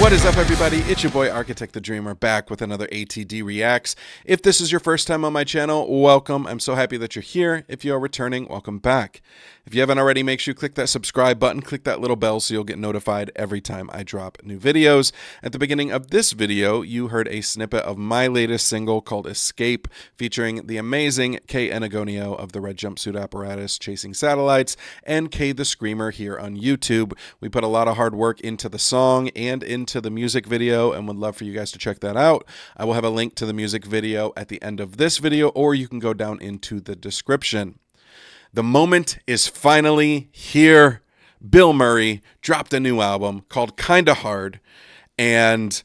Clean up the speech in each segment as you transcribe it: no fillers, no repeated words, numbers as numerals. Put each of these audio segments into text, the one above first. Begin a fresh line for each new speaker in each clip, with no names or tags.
What is up, everybody? It's your boy Architect the Dreamer back with another ATD Reacts. If this is your first time on my channel, welcome. I'm so happy that you're here. If you are returning, welcome back. If you haven't already, make sure you click that subscribe button, click that little bell so you'll get notified every time I drop new videos. At the beginning of this video, you heard a snippet of my latest single called Escape, featuring the amazing Kay Anagonio of the Red Jumpsuit Apparatus Chasing Satellites and Kay the Screamer here on YouTube. We put a lot of hard work into the song and into the music video and would love for you guys to check that out. I will have a link to the music video at the end of this video, or you can go down into the description. The moment is finally here. Bilmuri dropped a new album called Kinda Hard, and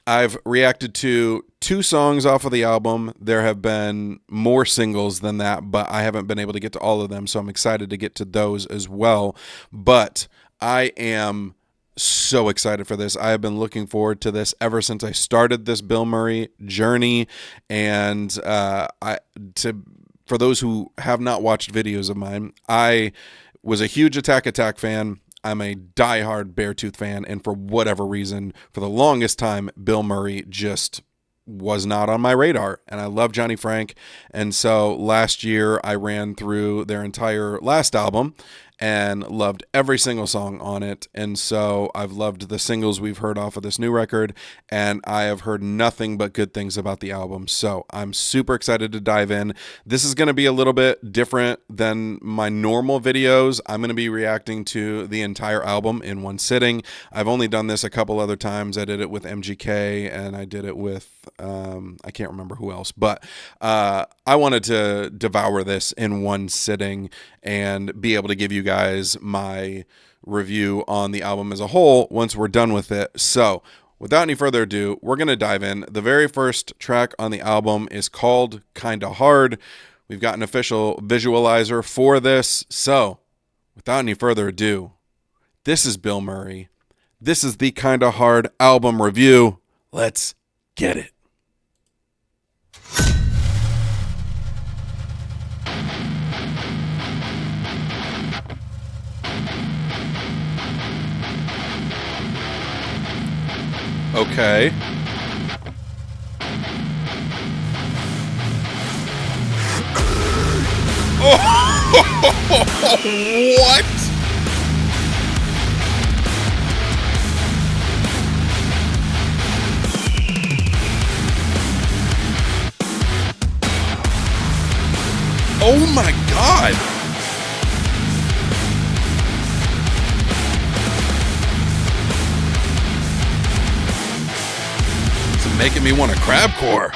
I've reacted to 2 songs off of the album. There have been more singles than that, but I haven't been able to get to all of them, so I'm excited to get to those as well. But I am so excited for this. I have been looking forward to this ever since I started this Bilmuri journey, and for those who have not watched videos of mine, I was a huge Attack fan. I'm a diehard Beartooth fan, and for whatever reason, for the longest time, Bilmuri just was not on my radar, and I love Johnny Frank. And so last year I ran through their entire last album and loved every single song on it. And so I've loved the singles we've heard off of this new record, and I have heard nothing but good things about the album. So I'm super excited to dive in. This is going to be a little bit different than my normal videos. I'm going to be reacting to the entire album in one sitting. I've only done this a couple other times. I did it with MGK, and I did it with I can't remember who else, but I wanted to devour this in one sitting and be able to give you guys my review on the album as a whole once we're done with it. So without any further ado, we're going to dive in. The very first track on the album is called Kinda Hard. We've got an official visualizer for this. So without any further ado, this is Bilmuri. This is the Kinda Hard album review. Let's get it. Okay. Oh, what? Oh my God. Making me want a crabcore.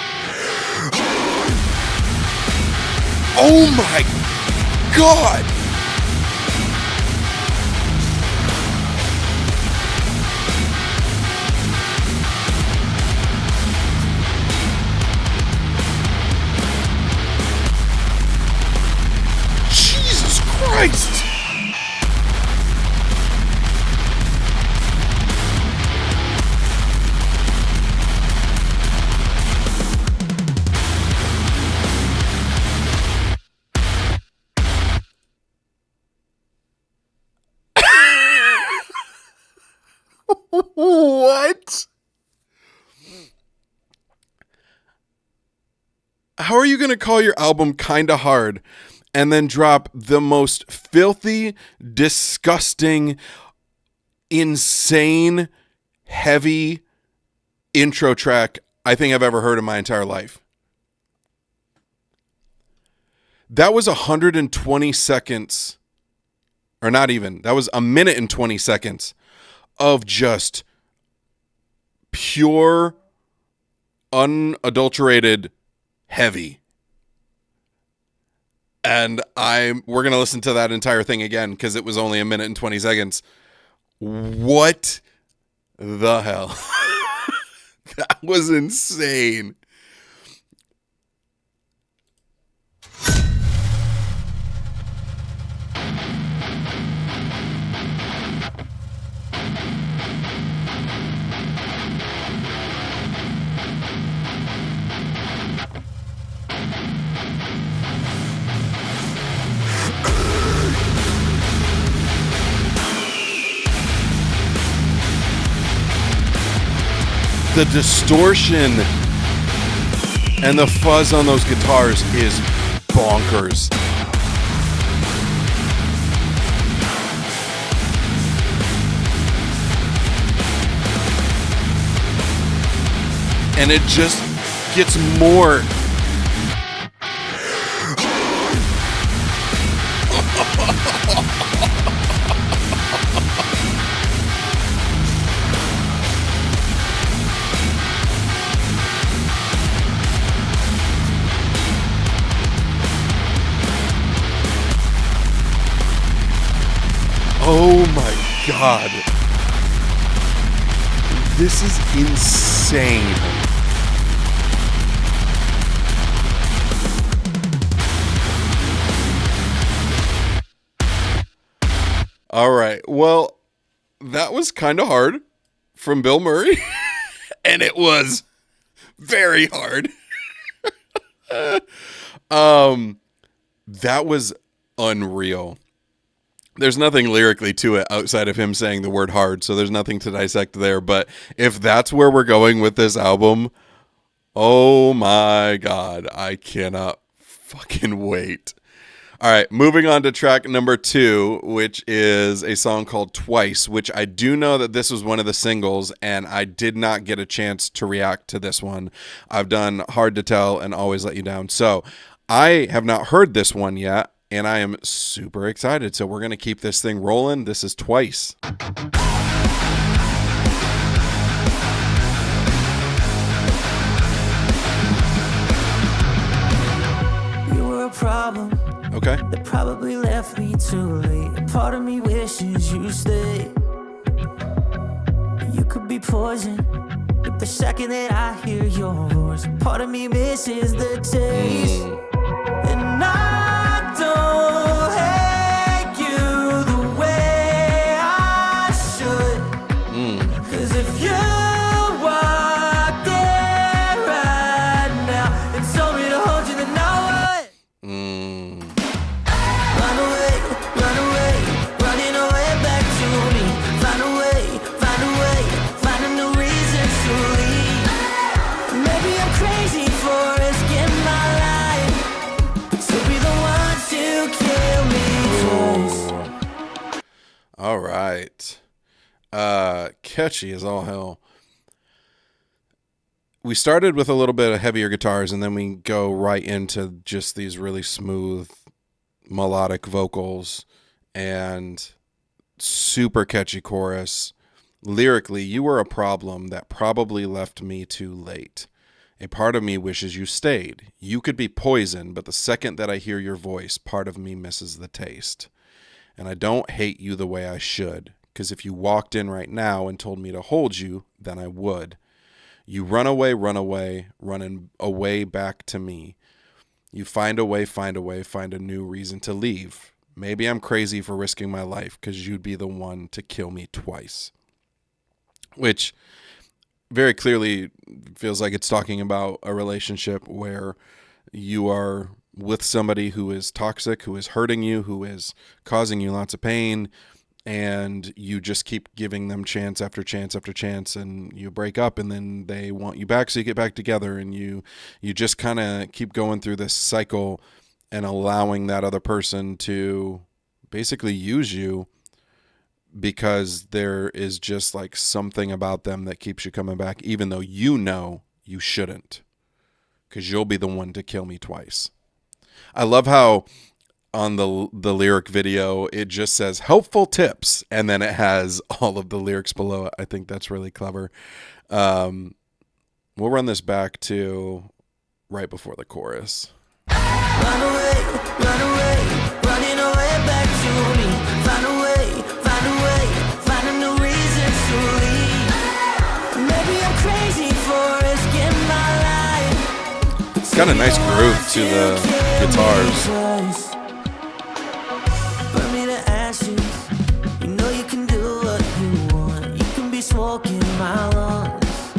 Oh my God. Jesus Christ. What? How are you going to call your album Kinda Hard and then drop the most filthy, disgusting, insane, heavy intro track I think I've ever heard in my entire life? That was 120 seconds, or not even, that was 1 minute and 20 seconds of just pure, unadulterated heavy. And we're going to listen to that entire thing again because it was only 1 minute and 20 seconds. What the hell? That was insane. The distortion and the fuzz on those guitars is bonkers. And it just gets more. Oh my God. This is insane. All right. Well, that was kind of hard from Bilmuri. And it was very hard. That was unreal. There's nothing lyrically to it outside of him saying the word hard, so there's nothing to dissect there. But if that's where we're going with this album, oh my God, I cannot fucking wait. All right, moving on to track number 2, which is a song called Twice, which I do know that this was one of the singles, and I did not get a chance to react to this one. I've done Hard to Tell and Always Let You Down. So I have not heard this one yet, and I am super excited. So we're going to keep this thing rolling. This is Twice.
You were a problem.
Okay.
That probably left me too late. A part of me wishes you stayed. You could be poison, but the second that I hear your voice, part of me misses the taste. And I don't hate you the way I should. 'Cause if you walked in right now and told me to hold you, then I would. Run away, running away back to me. Find a way, find a new reason to leave. Maybe I'm crazy for risking my life to be the one to kill me twice.
All right. Catchy as all hell. We started with a little bit of heavier guitars, and then we go right into just these really smooth melodic vocals and super catchy chorus. Lyrically, you were a problem that probably left me too late. A part of me wishes you stayed. You could be poison, but the second that I hear your voice, part of me misses the taste. And I don't hate you the way I should, because if you walked in right now and told me to hold you, then I would. You run away, running away back to me. You find a way, find a new reason to leave. Maybe I'm crazy for risking my life because you'd be the one to kill me twice. Which very clearly feels like it's talking about a relationship where you are with somebody who is toxic, who is hurting you, who is causing you lots of pain, and you just keep giving them chance after chance after chance, and you break up, and then they want you back, so you get back together, and you just kind of keep going through this cycle and allowing that other person to basically use you because there is just like something about them that keeps you coming back, even though you know you shouldn't, because you'll be the one to kill me twice. I love how on the lyric video, it just says helpful tips, and then it has all of the lyrics below it. I think that's really clever. We'll run this back to right before the chorus.
Run away, running away back to me. Find a way, find a new reason to leave. Maybe I'm crazy for risking my life.
It's got a nice groove to the guitars.
Burn me to ashes. You know you can do what you want. You can be smoking my lungs.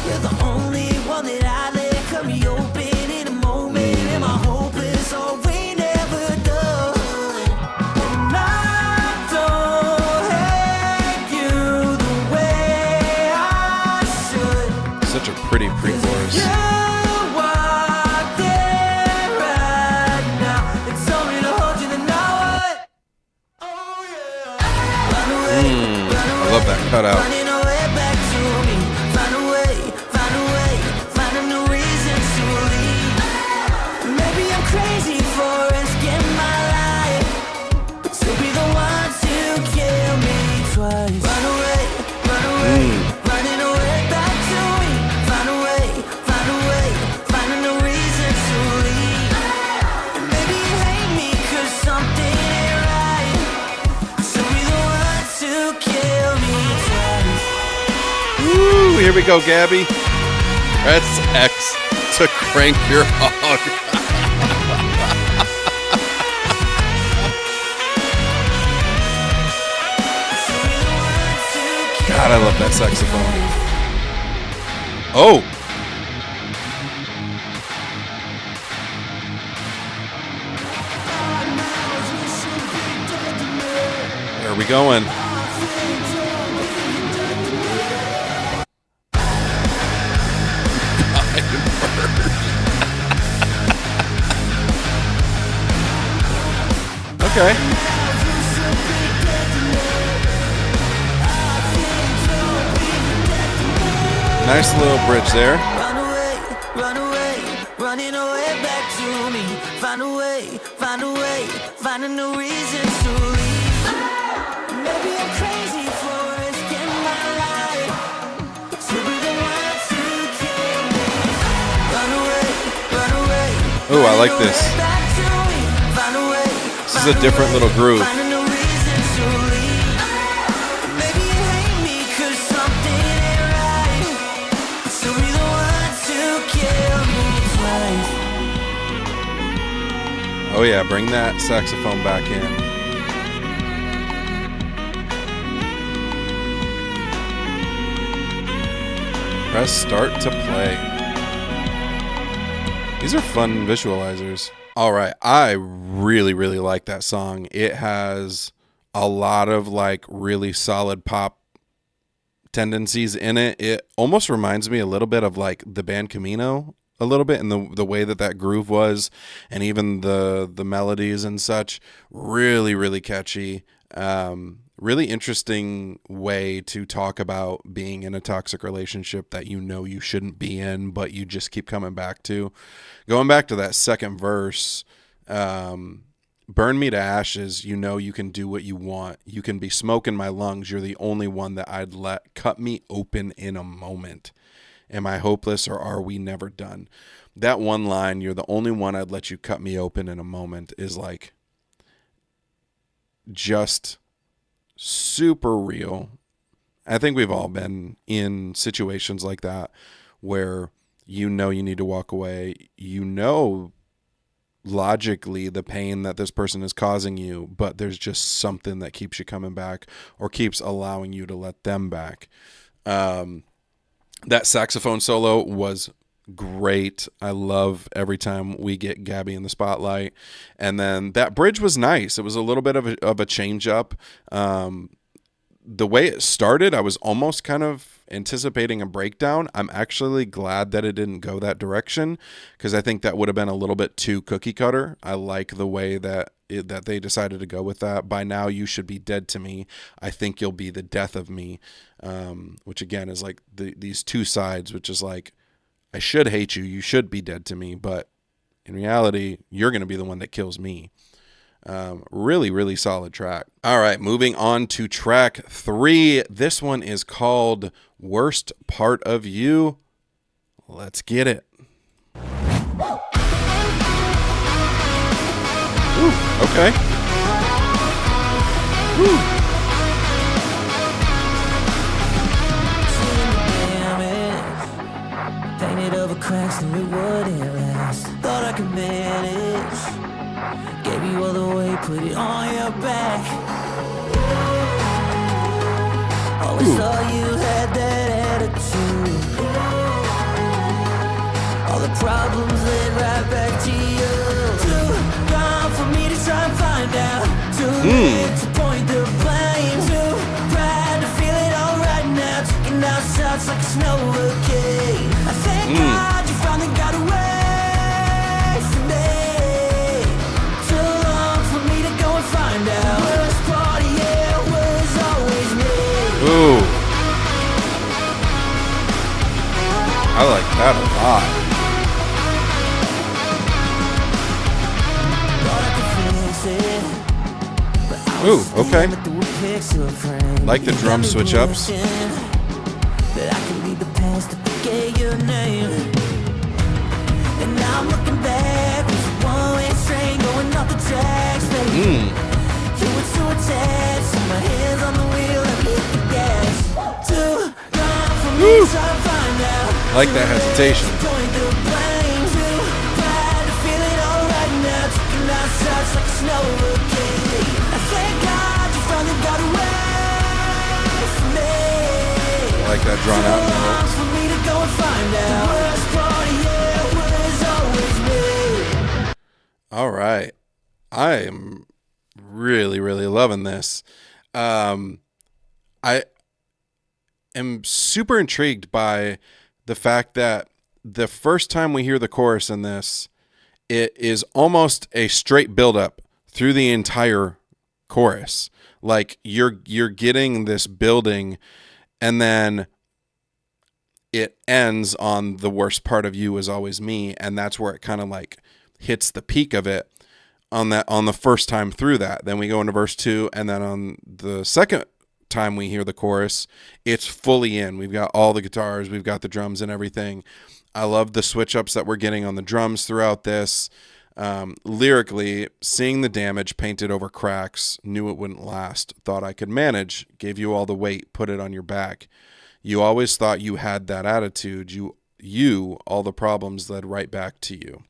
You're the only one that I let cut me open in a moment. And my hope is all we never done. And I don't hate you the way I should.
love that cutout.
Running away back to me. Find a way, find a way, find a new reason to leave. Maybe I'm crazy for risking my life, but you'll be the one to kill me twice. Run away, running away back to me. Find a way, find a way, find a new reason to leave. And maybe you hate me 'cause something ain't right, but you'll be the one to kill me twice.
Woo, here we go, Gabby. Press X to crank your hog. God, I love that saxophone. Oh! Where are we going? Okay. Nice little bridge there.
Run away, running away back to me. Find a way, find a way, find a new reason to leave. Maybe I'm crazy for risking my life, but you'll be the one to kill me. Run away.
Oh, I like this.
Back to me. Find a way.
This is a different little groove.
Find a new reason to leave. Maybe you hate me 'cause something ain't right, but you'll be the one to kill me twice.
Oh yeah, bring that saxophone back in. Press start to play. These are fun visualizers. All right, I really, really like that song. It has a lot of like really solid pop tendencies in it. It almost reminds me a little bit of like the band Camino a little bit, and the way that groove was, and even the melodies and such. Really, really catchy. Really interesting way to talk about being in a toxic relationship that you know you shouldn't be in, but you just keep coming back to. Going back to that second verse, burn me to ashes, you know you can do what you want. You can be smoke in my lungs, you're the only one that I'd let cut me open in a moment. Am I hopeless or are we never done? That one line, you're the only one I'd let you cut me open in a moment, is like just super real. I think we've all been in situations like that where you know you need to walk away. You know logically the pain that this person is causing you, but there's just something that keeps you coming back or keeps allowing you to let them back. That saxophone solo was great. I love every time we get Gabby in the spotlight. And then that bridge was nice. It was a little bit of a change up. The way it started, I was almost kind of anticipating a breakdown. I'm actually glad that it didn't go that direction, because I think that would have been a little bit too cookie cutter. I like the way that they decided to go with that. By now you should be dead to me. I think you'll be the death of me. Which again is like these two sides, which is like, I should hate you. You should be dead to me. But in reality, you're going to be the one that kills me. Really, really solid track. All right, moving on to track 3. This one is called Worst Part of You. Let's get it. Ooh, okay. Ooh.
Painted over cracks and it wouldn't last. Thought I could manage. Gave you all the way, put it on your back. Always saw you had that attitude. All the problems led right back to you. Too gone for me to try and find out. Too late to point the blame. Too proud to feel it all right now. Taking out shots like a snow hurricane. I thank God you finally got away from me. Too long for me to go and find out. Worst part of you was always me.
Ooh. lot. Ooh, okay. Like the drum switch ups.
That I can leave the past to forget your name. And now I'm looking back with a one-way train going off the tracks, baby. You were too attached, so my hands on the wheel and hit the gas. Too gone for me to try to find out.
Like that hesitation.
Point the blame, too proud to feel it all right now. Taking out shots like a snow hurricane. I thank God you finally got away from me.
Like that drawn out note.
For me to go and find out. Worst part, yeah, was always me.
All right. I am really, really loving this. I am super intrigued by the fact that the first time we hear the chorus in this, it is almost a straight buildup through the entire chorus. Like you're getting this building, and then it ends on the worst part of you is always me, and that's where it kind of like hits the peak of it on the first time through that. Then we go into verse 2, and then on the second time we hear the chorus, it's fully in. We've got all the guitars, we've got the drums and everything. I love the switch ups that we're getting on the drums throughout this. Lyrically, seeing the damage painted over cracks, knew it wouldn't last, thought I could manage, gave you all the weight, put it on your back. You always thought you had that attitude. You all the problems led right back to you.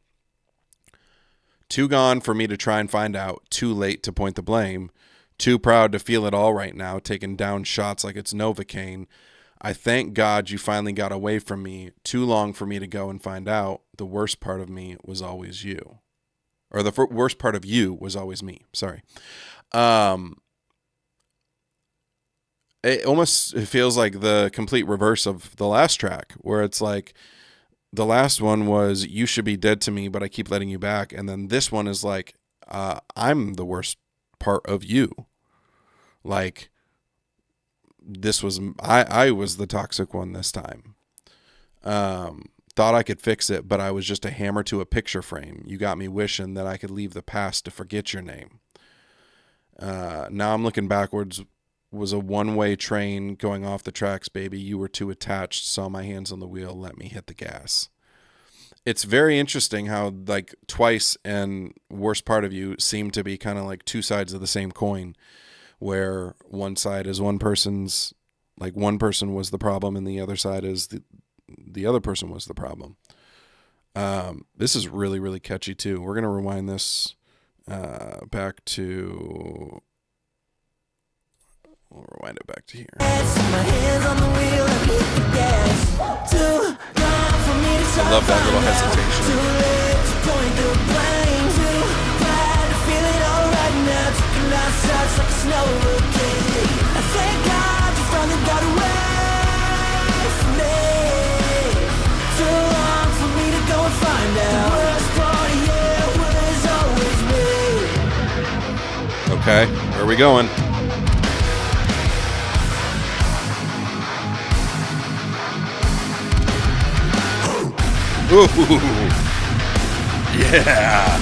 Too gone for me to try and find out, too late to point the blame, too proud to feel it all right now, taking down shots like it's Novocaine. I thank God you finally got away from me, too long for me to go and find out, the worst part of me was always you. Or the worst part of you was always me, sorry. It feels like the complete reverse of the last track, where it's like the last one was you should be dead to me, but I keep letting you back. And then this one is like, I'm the worst part of you. Like this was, I was the toxic one this time. Thought I could fix it, but I was just a hammer to a picture frame. You got me wishing that I could leave the past to forget your name. Now I'm looking backwards, was a one-way train going off the tracks, baby. You were too attached, saw my hands on the wheel, let me hit the gas. It's very interesting how like Twice and Worst Part of You seem to be kind of like two sides of the same coin, where one side is one person's, like one person was the problem and the other side is the other person was the problem. This is really, really catchy too. We're going to rewind this back to... We'll rewind it back to here. I love that little hesitation. Okay, where are we going? Ooh, yeah.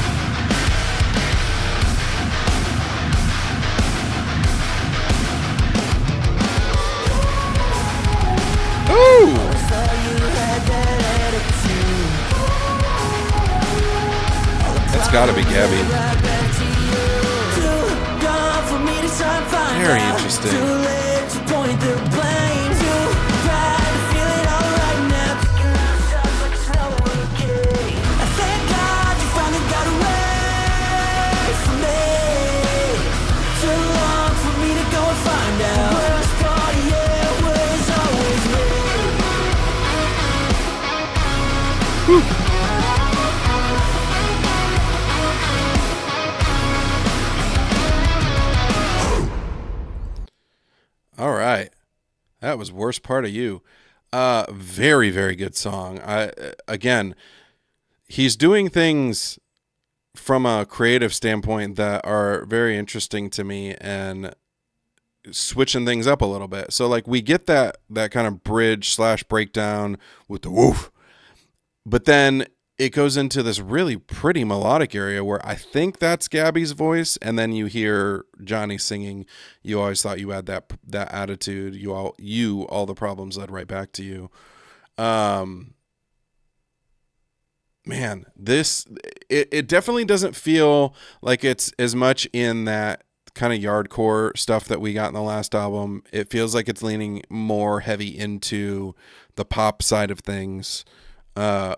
Ooh. That's gotta be Gabby. Very interesting. All right. That was Worst Part of You. Very, very good song. Again, he's doing things from a creative standpoint that are very interesting to me and switching things up a little bit. So like we get that kind of bridge / breakdown with the woof. But then it goes into this really pretty melodic area where I think that's Gabby's voice, and then you hear Johnny singing, "You always thought you had that attitude. All the problems led right back to you." Man, it definitely doesn't feel like it's as much in that kind of yardcore stuff that we got in the last album. It feels like it's leaning more heavy into the pop side of things,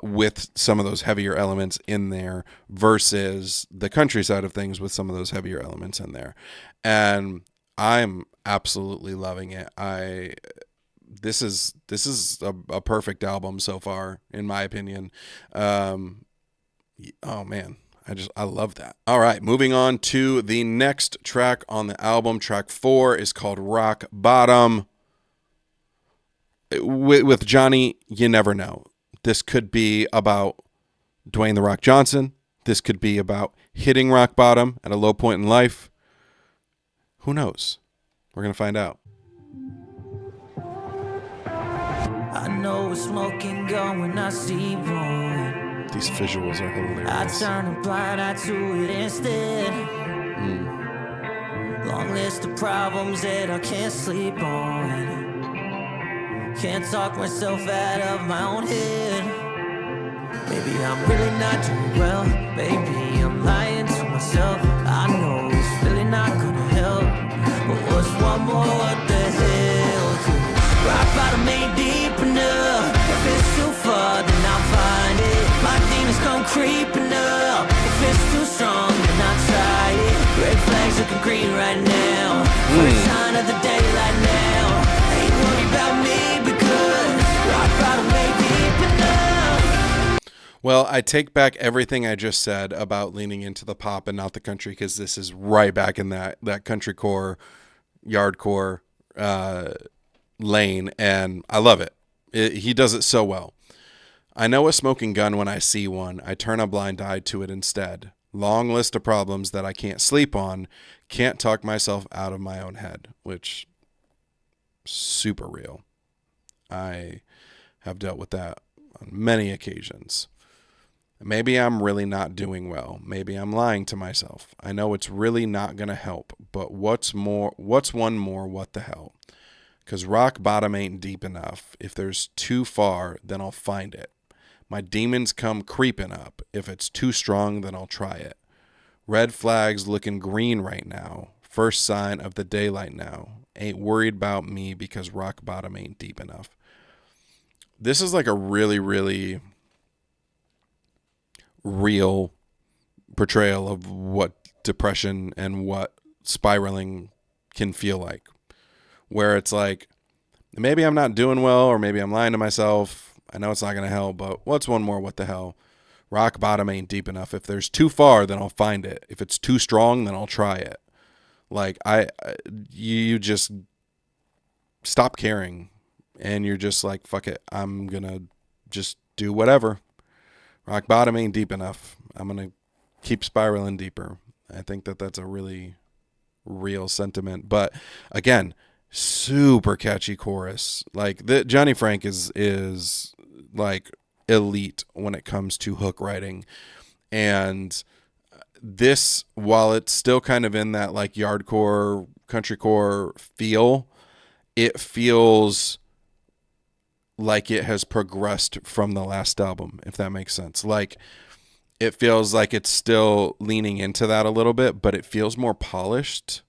with some of those heavier elements in there versus the country side of things with some of those heavier elements in there. And I'm absolutely loving it. This is a perfect album so far, in my opinion. Oh man, I love that. All right, moving on to the next track on the album. Track 4 is called Rock Bottom. With Johnny, you never know. This could be about Dwayne "The Rock" Johnson. This could be about hitting rock bottom at a low point in life. Who knows? We're going to find out.
I know it's smoking gun when I see one.
These visuals are hilarious.
I turn a blind eye to it instead. Long list of problems that I can't sleep on. Can't talk myself out of my own head. Maybe I'm really not doing well. Maybe I'm lying to myself. I know it's really not gonna help. But what's one more? What the hell? Rock bottom ain't deep enough. If it's too far, then I'll find it. My demons come creeping up. If it's too strong, then I'll try it. Red flags looking green right now. First sign of the daylight now. Ain't worried about me because rock bottom ain't deep enough.
Well, I take back everything I just said about leaning into the pop and not the country, because this is right back in that country core, yardcore lane, and I love it. He does it so well. I know a smoking gun when I see one. I turn a blind eye to it instead. Long list of problems that I can't sleep on. Can't talk myself out of my own head, which super real. I have dealt with that on many occasions. Maybe I'm really not doing well. Maybe I'm lying to myself. I know it's really not going to help, but what's one more what the hell? Because rock bottom ain't deep enough. If there's too far, then I'll find it. My demons come creeping up. If it's too strong, then I'll try it. Red flags looking green right now. First sign of the daylight now. Ain't worried about me because rock bottom ain't deep enough. This is like a really, really real portrayal of what depression and what spiraling can feel like. Where it's like, maybe I'm not doing well, or maybe I'm lying to myself. I know it's not going to help, but what's one more what the hell? Rock bottom ain't deep enough. If there's too far, then I'll find it. If it's too strong, then I'll try it. Like, you just stop caring, and you're just like, fuck it. I'm going to just do whatever. Rock bottom ain't deep enough. I'm going to keep spiraling deeper. I think that's a really real sentiment. But again, super catchy chorus. Like, Johnny Frank is like elite when it comes to hook writing. And this, while it's still kind of in that like yardcore, countrycore feel, it feels like it has progressed from the last album, if that makes sense. Like, it feels like it's still leaning into that a little bit, but it feels more polished.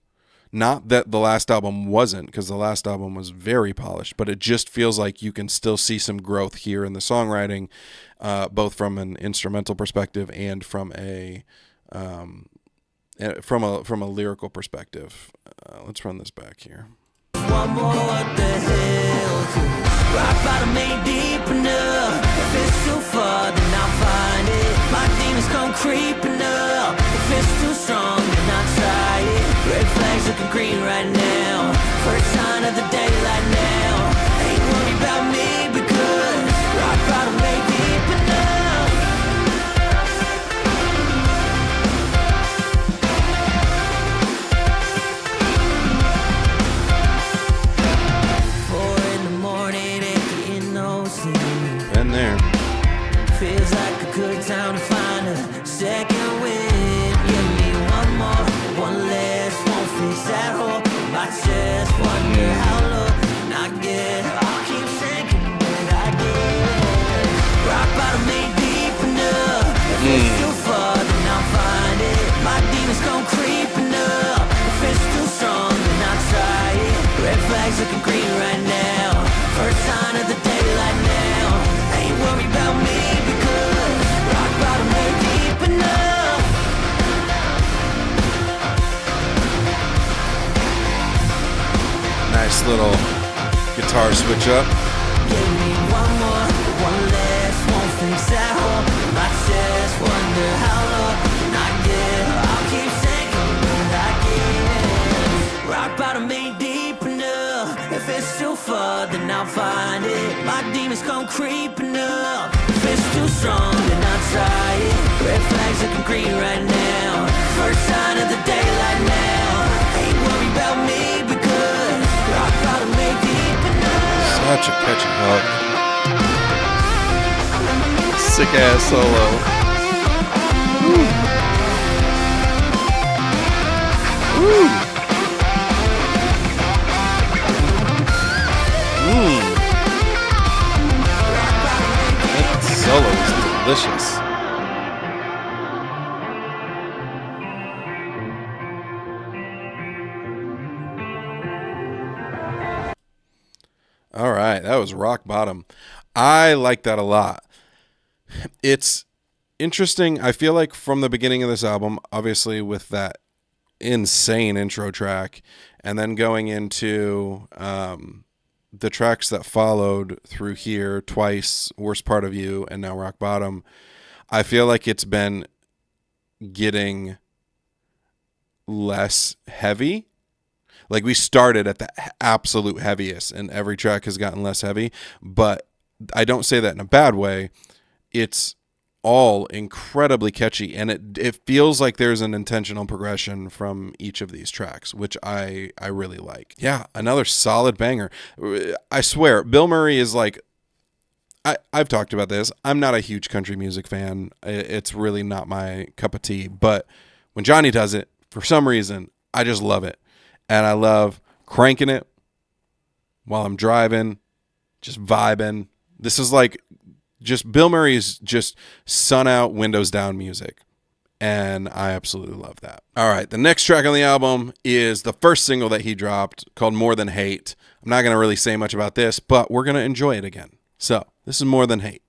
Not that the last album wasn't, because the last album was very polished, but it just feels like you can still see some growth here in the songwriting, both from an instrumental perspective and from a lyrical perspective. Let's run this back here.
One more, what the hell? Rock bottom ain't deep enough. If it's too far, then I'll find it. My demons come creeping up. If it's too strong, then I'll try it. Red flags looking green right now. First sign of the daylight now. Ain't worried about me because rock bottom ain't deep enough.
And there.
just wonder how low can I get. I'll keep sinking, but I get. Rock bottom ain't deep enough. If it's too far, then I'll find it. My demons gon' creeping up. If it's too strong, then I'll try it. Red flags looking green right now. First sign of the daylight now. Ain't worried about me because rock bottom ain't deep enough.
Nice little guitar switch up.
Give me one more, one less, won't fix that hole in my chest. Wonder how low can I get? I'll keep sinking, but I get. Rock bottom ain't deep enough. If it's too far, then I'll find it. My demons come creeping up. If it's too strong, then I'll try it. Red flags looking green right now. First sign of the daylight now. Ain't worried about me because rock bottom ain't deep enough.
Such a catchy hook. Sick ass solo. Woo. Woo. That solo is delicious. All right, that was Rock Bottom. I like that a lot. It's interesting. I feel like from the beginning of this album, obviously with that insane intro track, and then going into the tracks that followed through here, Twice, Worst Part of You, and now Rock Bottom, I feel like it's been getting less heavy. Like we started at the absolute heaviest and every track has gotten less heavy, but I don't say that in a bad way. It's all incredibly catchy and it feels like there's an intentional progression from each of these tracks, which I really like. Yeah, another solid banger. I swear, Bilmuri is like, I've talked about this. I'm not a huge country music fan. It's really not my cup of tea, but when Johnny does it, for some reason, I just love it. And I love cranking it while I'm driving, just vibing. This is like just Bilmuri is just sun out, windows down music. And I absolutely love that. All right. The next track on the album is the first single that he dropped called More Than Hate. I'm not going to really say much about this, but we're going to enjoy it again. So this is More Than Hate.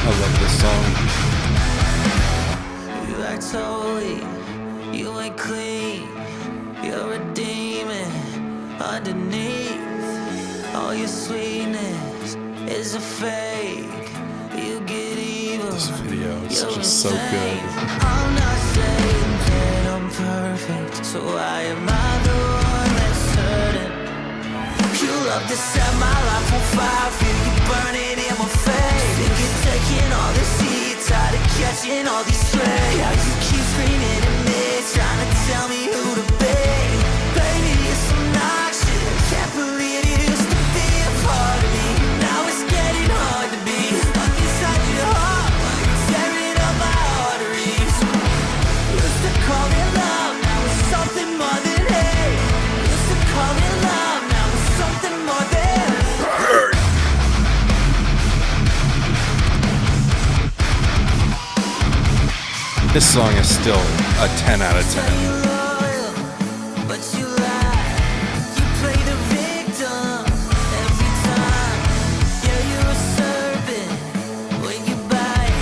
I love this song.
You act holy, you ain't clean. You're a demon underneath. All your sweetness is a fake. You get evil.
This video is just so good.
I'm not saying that I'm perfect, so why am I the one that's hurting? You love to set my life on fire, feel you burning in my face. Think you're taking all the seeds, tired of catching all these strays. How you keep screaming at me, trying to tell me who to be. Baby, it's obnoxious, can't believe it used to be a part of me. Now it's getting hard to be inside your heart, like you're tearing up my arteries. Used to call it love, now it's something more than hate. Used to call it love, now it's something more than hurt.
This song is still a 10 out of 10.
But you lie, you play the victim every time. Yeah, you're a serpent when you bite.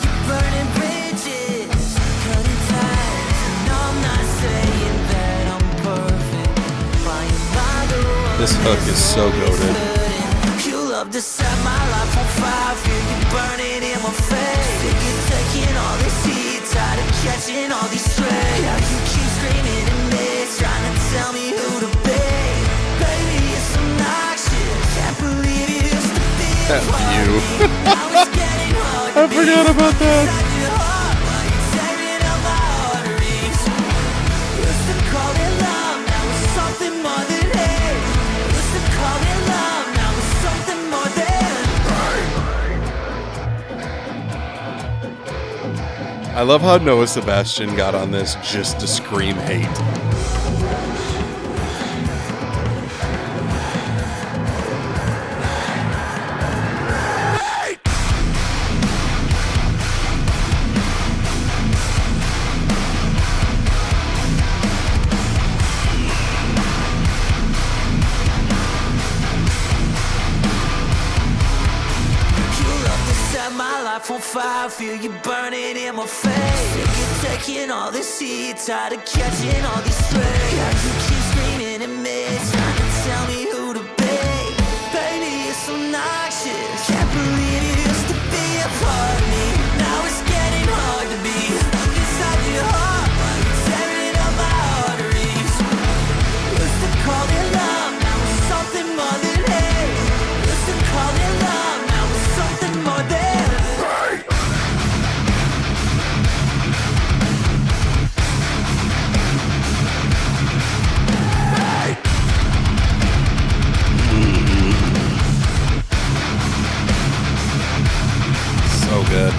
You're burning bridges, cutting ties. No, I'm not saying that I'm perfect. Why am I the one?
This hook is so goated.
You love to set my life on fire, feel you burning in my face. Think you're taking all this heat, tired of catching all these strays. How you keep screaming at me, trying to tell me who to be. Baby, it's obnoxious, can't believe it used to be a
That's
part
you.
of me. Now it's getting hard to
I forgot about that.
inside your heart, while you're tearing up my arteries. Used to call it love, now it's something more than hate. Used to call it love, now it's something more than
I love how Noah Sebastian got on this just to scream hate.
On fire, feel you burning in my face. You're taking all this heat, tired of catching all these strays. You keep screaming at me, trying to tell me who to be. Baby, it's so noxious. Can't believe you used to be a part of me. Now it's getting hard to be inside your heart while you're tearing up my arteries. Used to call it love, now it's something more than hate. Used to call it love, now it's something more than
so good.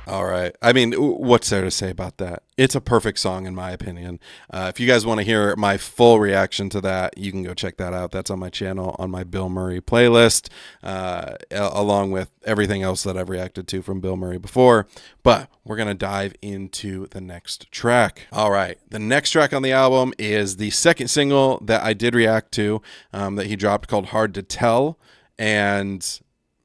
All right. I mean, what's there to say about that? It's a perfect song, in my opinion. If you guys want to hear my full reaction to that, you can go check that out. That's on my channel, on my Bilmuri playlist, along with everything else that I've reacted to from Bilmuri before. But we're going to dive into the next track. All right. The next track on the album is the second single that I did react to, that he dropped, called Hard to Tell. And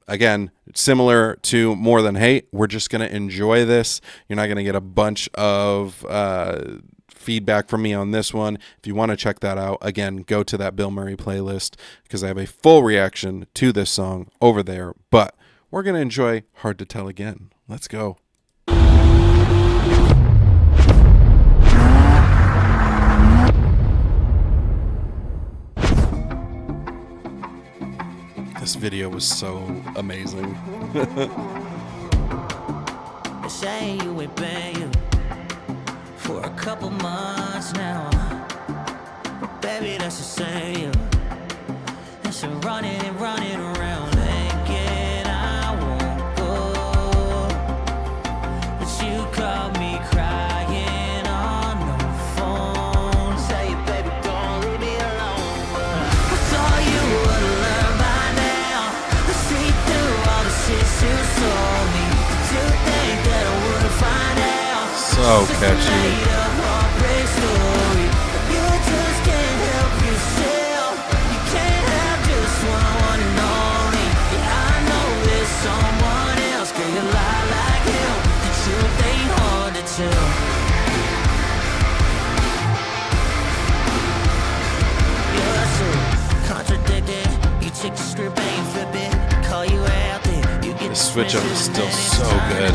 again, similar to More Than Hate, we're just going to enjoy this. You're not going to get a bunch of feedback from me on this one. If you want to check that out, again, go to that Bilmuri playlist because I have a full reaction to this song over there. But we're going to enjoy Hard to Tell again. Let's go. This video was so amazing.
They say you ain't been you for a couple months now. But baby, that's the same. It's been running and running around thinking I won't go. But you caught me crying on the phone. Say, baby, don't leave me alone. But I thought you would learn by now. See through all the shit you told me. To think that I wouldn't find out.
So catchy. The switch up is still so good.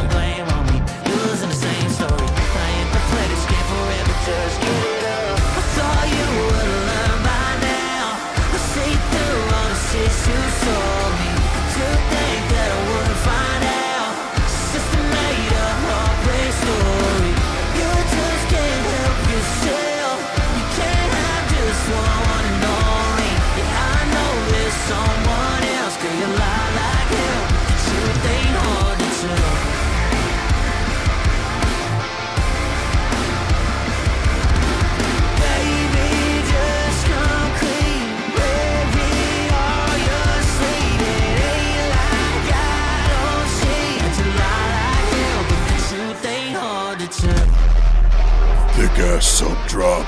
Cashapp drop.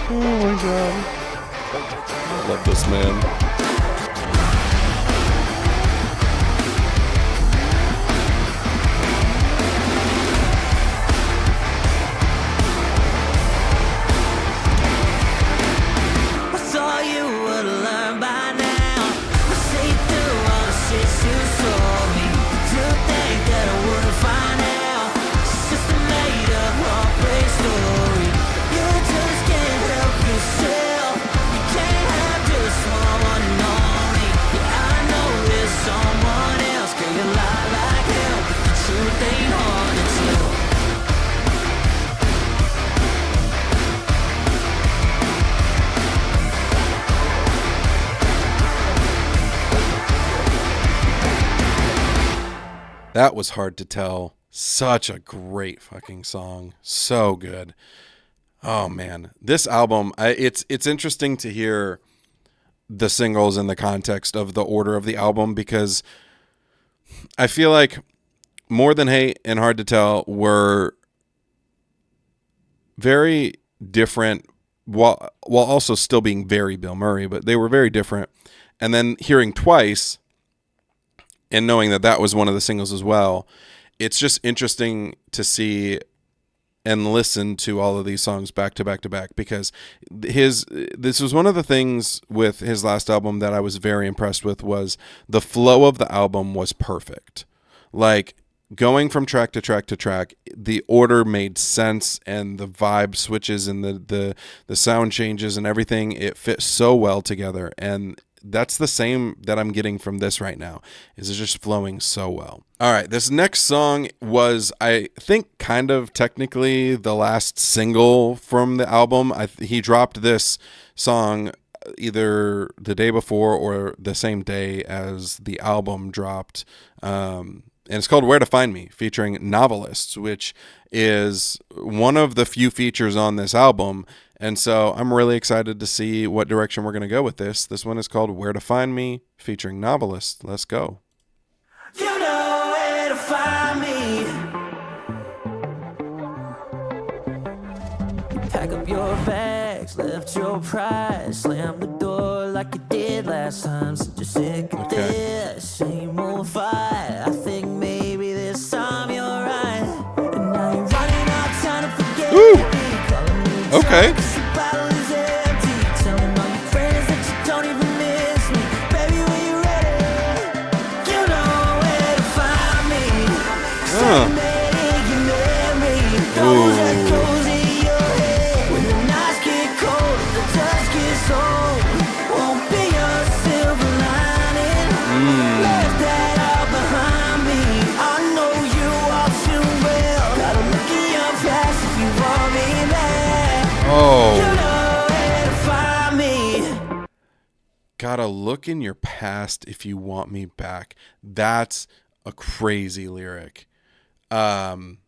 Oh my god. I love this man.
You just can't help yourself. You can't have just one
That was Hard to Tell. Such a great fucking song. So good. Oh man, this album, it's interesting to hear the singles in the context of the order of the album, because I feel like More Than Hate and Hard to Tell were very different, while also still being very Bilmuri, but they were very different. And then hearing Twice and knowing that that was one of the singles as well, it's just interesting to see and listen to all of these songs back to back to back, because this was one of the things with his last album that I was very impressed with, was the flow of the album was perfect. Like, going from track to track to track, the order made sense, and the vibe switches and the sound changes and everything, it fit so well together. And that's the same that I'm getting from this right now. Is it's just flowing so well. All right, this next song was, I think, kind of technically the last single from the album. He dropped this song either the day before or the same day as the album dropped. And it's called Where to Find Me, featuring Novelists, which is one of the few features on this album. And so I'm really excited to see what direction we're going to go with this. This one is called Where to Find Me, featuring Novelists. Let's go.
You know where to find me. You pack up your bags, left your pride, slam the door like you did last time. So just sick of this same old fight. I think maybe this time you're right. And now you're running out of time to forget me.
Okay. Gotta look in your past if you want me back. That's a crazy lyric. You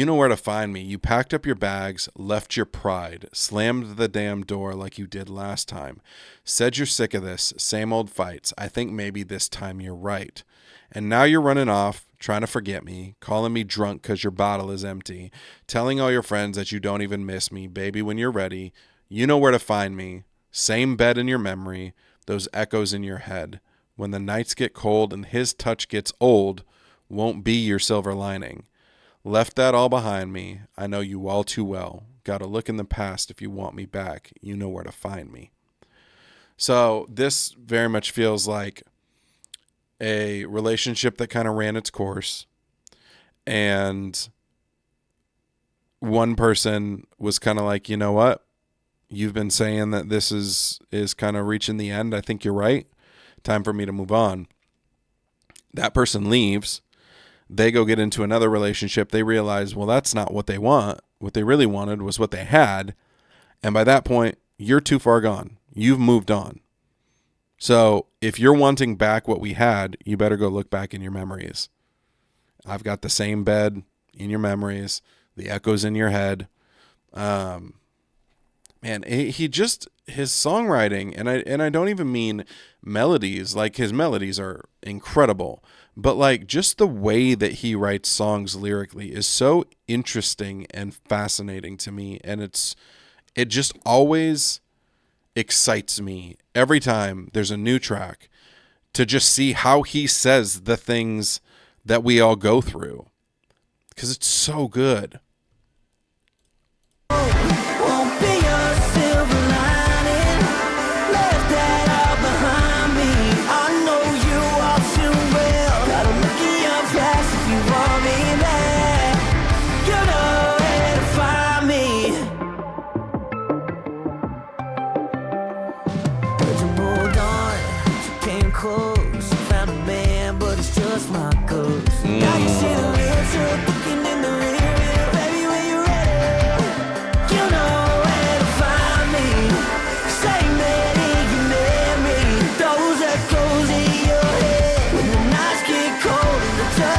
know where to find me. You packed up your bags, left your pride, slammed the damn door like you did last time. Said you're sick of this, same old fights. I think maybe this time you're right. And now you're running off, trying to forget me, calling me drunk because your bottle is empty, telling all your friends that you don't even miss me. Baby, when you're ready, you know where to find me. Same bed in your memory, those echoes in your head. When the nights get cold and his touch gets old, won't be your silver lining. Left that all behind me. I know you all too well. Gotta look in the past if you want me back. You know where to find me. So this very much feels like a relationship that kind of ran its course, and one person was kind of like, you know what? You've been saying that this is kind of reaching the end. I think you're right. Time for me to move on. That person leaves. They go get into another relationship. They realize, well, that's not what they want. What they really wanted was what they had. And by that point, you're too far gone. You've moved on. So if you're wanting back what we had, you better go look back in your memories. I've got the same bed in your memories, the echoes in your head. Man, he just, his songwriting, and I don't even mean melodies. Like, his melodies are incredible, but like just the way that he writes songs lyrically is so interesting and fascinating to me, and it just always excites me every time there's a new track to just see how he says the things that we all go through, because it's so good. The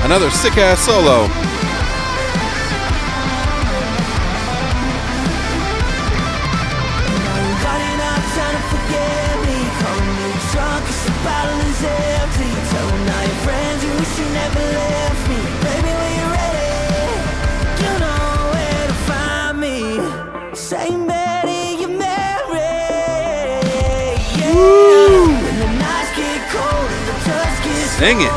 Another sick-ass solo. Sing it.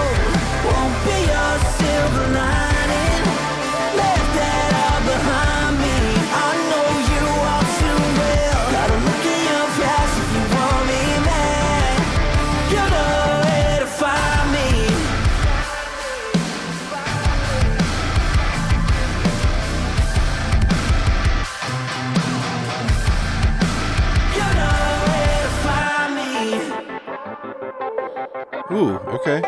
Ooh, okay.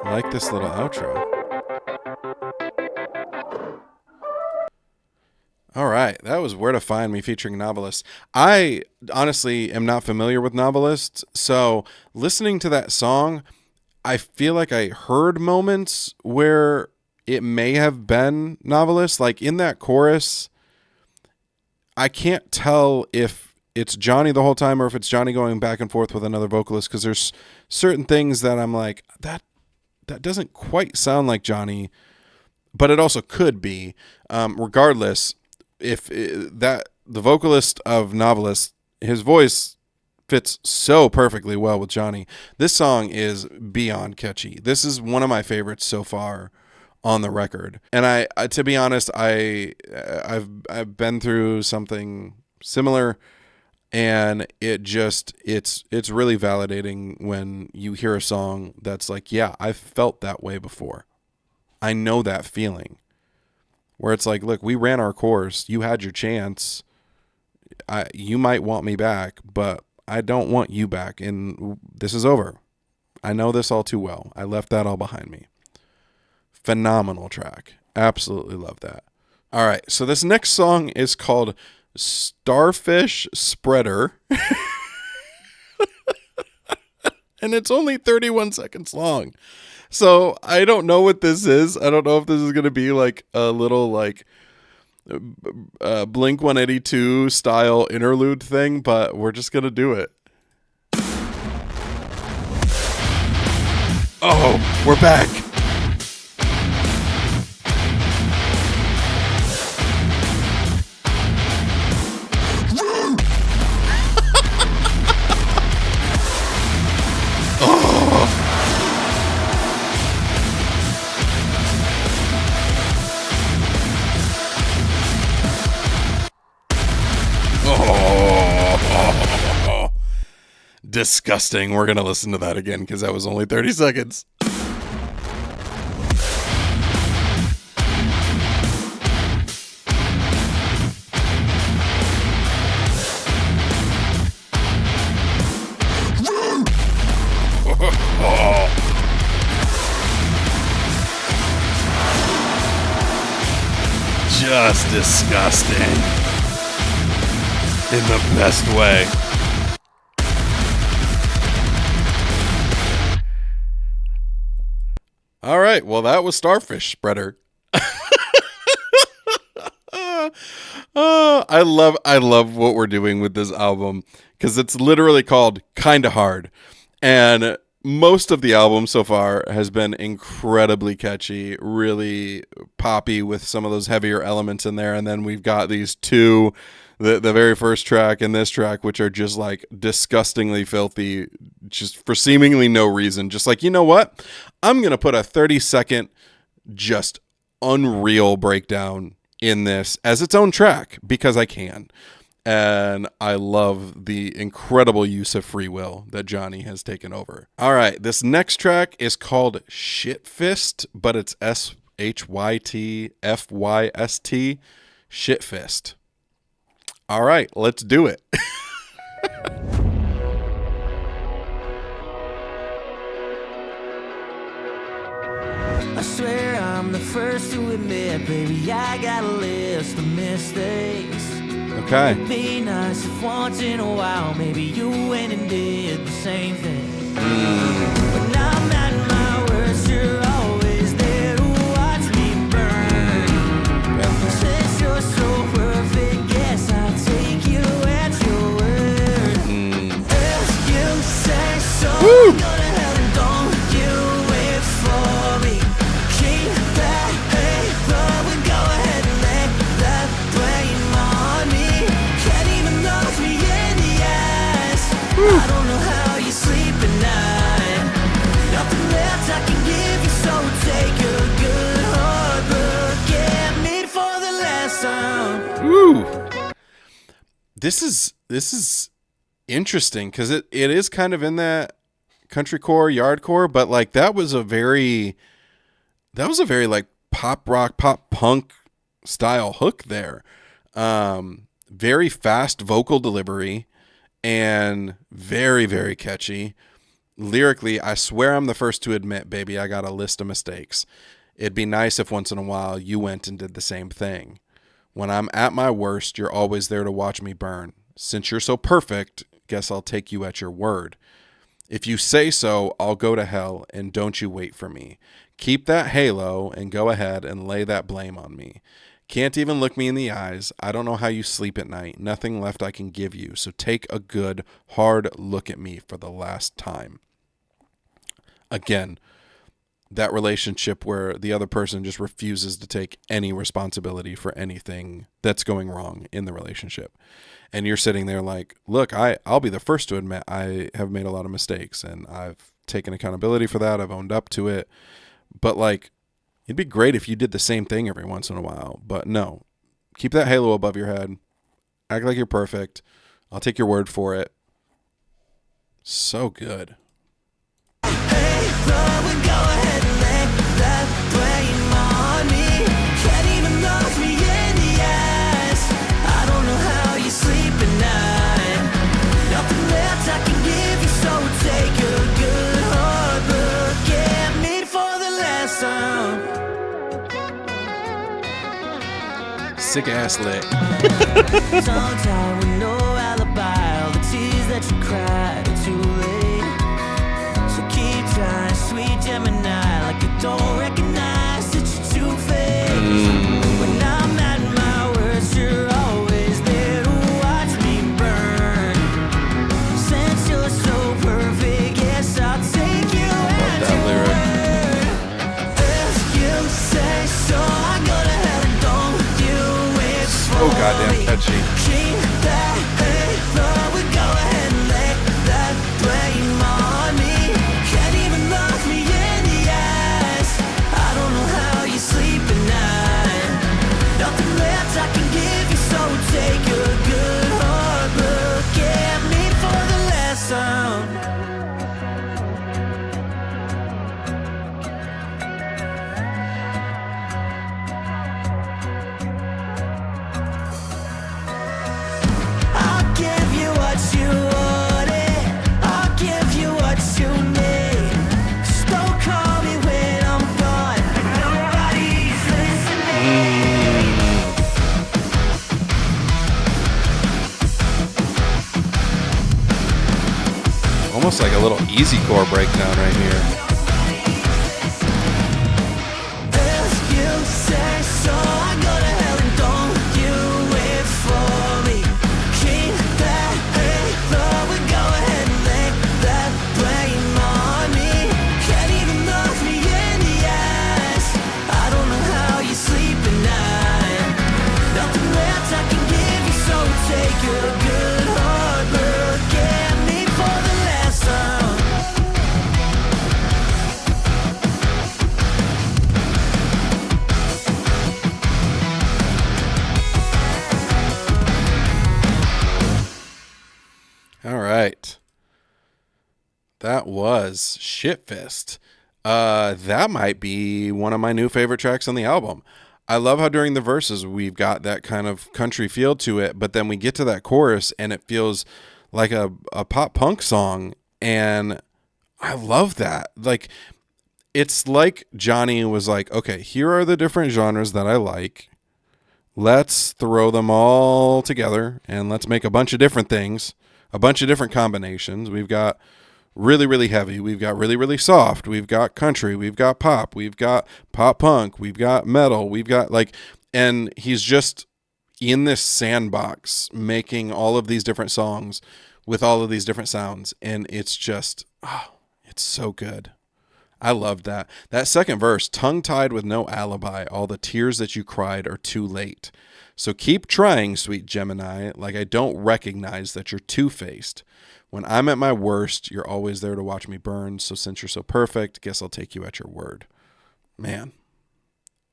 I like this little outro. All right, that was Where to Find Me featuring Novelist. I honestly am not familiar with Novelist, so listening to that song, I feel like I heard moments where it may have been Novelist. Like in that chorus, I can't tell if it's Johnny the whole time or if it's Johnny going back and forth with another vocalist, because there's certain things that I'm like, that doesn't quite sound like Johnny, but it also could be. Regardless, if the vocalist of Novelist, his voice fits so perfectly well with Johnny. This song is beyond catchy. This is one of my favorites so far on the record. And I to be honest, I've been through something similar. And it's really validating when you hear a song that's like, yeah, I've felt that way before. I know that feeling. Where it's like, look, we ran our course. You had your chance. You might want me back, but I don't want you back. And this is over. I know this all too well. I left that all behind me. Phenomenal track. Absolutely love that. All right, so this next song is called Starfish Spreader. And it's only 31 seconds long. So I don't know what this is. I don't know if this is going to be like a little like Blink 182 style interlude thing, but we're just going to do it. Oh, we're back. Disgusting. We're going to listen to that again because that was only 30 seconds. Just disgusting. In the best way. All right, well, that was Starfish Spreader. I love what we're doing with this album because it's literally called Kinda Hard, and most of the album so far has been incredibly catchy, really poppy with some of those heavier elements in there, and then we've got these two, the very first track and this track, which are just like disgustingly filthy, just for seemingly no reason. Just like, you know what? I'm going to put a 30-second just unreal breakdown in this as its own track because I can. And I love the incredible use of free will that Johnny has taken over. All right, this next track is called Shitfist, but it's SHYTFYST, Shitfist. All right, let's do it.
I swear I'm the first to admit, baby, I got a list of mistakes.
Okay.
It'd be nice if once in a while maybe you went and did the same thing. When I'm at my I don't know how you sleep at night. Nothing left I can give you, so take a good hard look at me for the last time.
Ooh. This is interesting because it is kind of in that country core, yardcore, but like that was a very like pop rock, pop punk style hook there. Very fast vocal delivery and very, very catchy. Lyrically, I swear I'm the first to admit, baby, I got a list of mistakes. It'd be nice if once in a while you went and did the same thing. When I'm at my worst, you're always there to watch me burn. Since you're so perfect, guess I'll take you at your word. If you say so, I'll go to hell, and don't you wait for me. Keep that halo and go ahead and lay that blame on me. Can't even look me in the eyes. I don't know how you sleep at night. Nothing left I can give you. So take a good, hard look at me for the last time. Again, that relationship where the other person just refuses to take any responsibility for anything that's going wrong in the relationship. And you're sitting there like, look, I'll be the first to admit I have made a lot of mistakes and I've taken accountability for that. I've owned up to it. But like, it'd be great if you did the same thing every once in a while. But no, keep that halo above your head. Act like you're perfect. I'll take your word for it. So good.
Hey, love, go ahead and lay that blame on me. Can't even look me in the eyes. I don't know how you sleep at night. Nothing left I can give you, so take a good hard look at me for the last time.
Sick ass lick.
Tongue tied with no alibi. All the tears that you cried are too late. So keep trying, sweet Gemini, like you don't recognize that you're too fake. When I'm at my worst, you're always there to watch me burn. Since you're so perfect, yes, I'll take you at
that
your
lyric.
word. If you say so, I go to hell and don't you wait for
So goddamn
me.
catchy.
Keep that halo, we go ahead and lay that blame on me. Can't even look me in the eyes. I don't know how you sleep at night. Nothing left I can give you, so take a good hard look at me for the last time. I'll give you what you wanted. I'll give you what you need. Just don't call me when I'm gone. Nobody's listening.
Almost like a little easy core breakdown right here.
If you say so, I go to hell and don't you wait for me. Keep that halo, we go ahead and lay that blame on me. Can't even look me in the eyes. I don't know how you sleep at night. Nothing left I can give you, so take a good hard look at me for the last time.
All right. That was Shitfist. That might be one of my new favorite tracks on the album. I love how during the verses we've got that kind of country feel to it, but then we get to that chorus and it feels like a pop punk song, and I love that. Like, it's like Johnny was like, okay, here are the different genres that I like. Let's throw them all together and let's make a bunch of different things, a bunch of different combinations. We've got really, really heavy. We've got really, really soft. We've got country. We've got pop. We've got pop punk. We've got metal. We've got like, and he's just in this sandbox making all of these different songs with all of these different sounds. And it's just, oh, it's so good. I loved that. That second verse, tongue-tied with no alibi, all the tears that you cried are too late. So keep trying, sweet Gemini, like I don't recognize that you're two-faced. When I'm at my worst, you're always there to watch me burn. So since you're so perfect, guess I'll take you at your word. Man,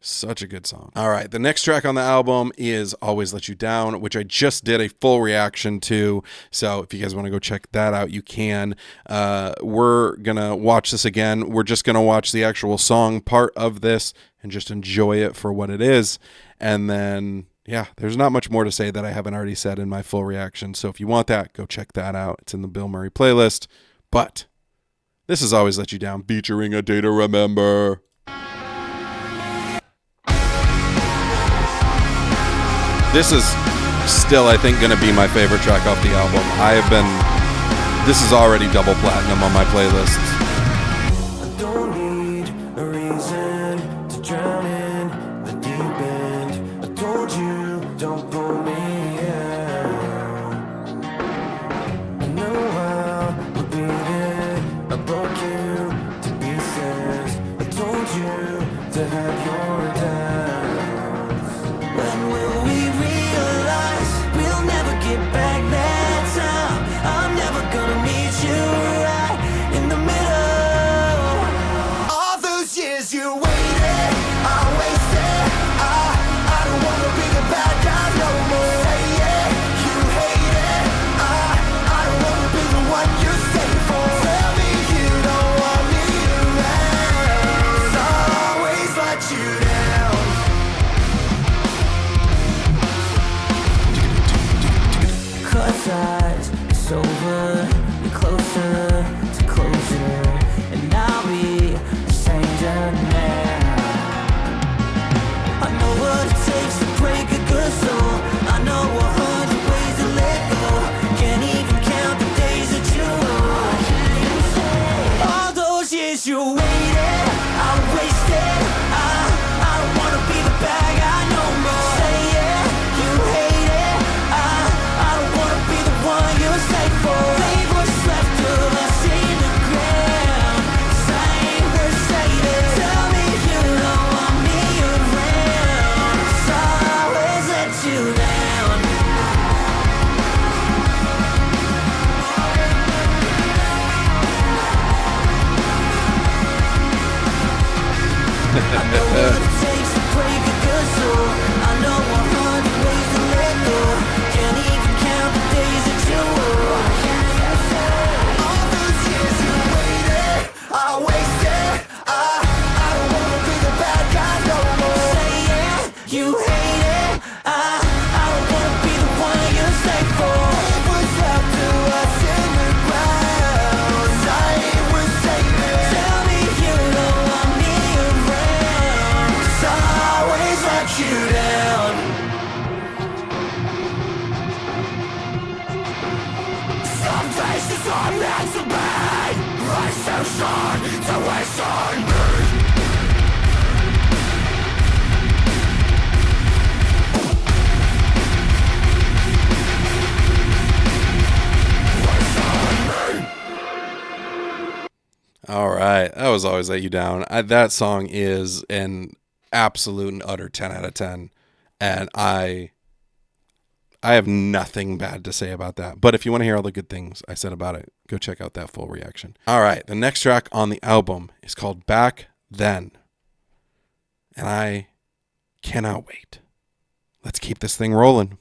such a good song. All right, the next track on the album is Always Let You Down, which I just did a full reaction to. So if you guys want to go check that out, you can. We're going to watch this again. We're just going to watch the actual song part of this and just enjoy it for what it is. And then, yeah, there's not much more to say that I haven't already said in my full reaction. So if you want that, go check that out. It's in the Bilmuri playlist. But this is Always Let You Down, featuring A Day to Remember. This is still, I think, going to be my favorite track off the album. This is already double platinum on my playlist.
I don't need a reason to drown in the deep end. I told you, don't pull me out. I know how we're beating. I broke you to pieces. I told you to have your doubts. When will we realize we'll never get back that time? I'm never gonna meet you right in the middle. All those years you waited, I wasted. I don't wanna be the bad guy no more. Say it, you hate it. I don't wanna be the one you stay for. Tell me you don't want me around. I'll always let you down. 'Cause it's over, you're closer to closure, and I'll be a stranger now. I know what it takes to break a good soul. I know 100 ways to let go. Can't even count the days that you owe. All those years you waited, I wasted. I don't wanna be the bad guy no more. Say it, you hate it. I don't wanna be the one you stay for. Leave what's left of us in the ground. 'Cause I ain't worth saving. Tell me you don't want me around. 'Cause I'll always let you down. I know what it takes to break a good soul. I know 100 ways to let go. Can't even count the days that you owe. All those years you waited, I wasted. I don't wanna be the bad guy no more. Say it, you hate it. I don't wanna be the one you stay for. Leave what's left to us in the ground. 'Cause I ain't worth saving. Tell me you don't want me around. 'Cause I'll always let you down. Some places are meant to be. Life's so short to waste on me.
All right, that was Always Let You Down. That song is an absolute and utter 10 out of 10, and I have nothing bad to say about that. But if you want to hear all the good things I said about it, go check out that full reaction. All right, the next track on the album is called Back Then, and I cannot wait. Let's keep this thing rolling.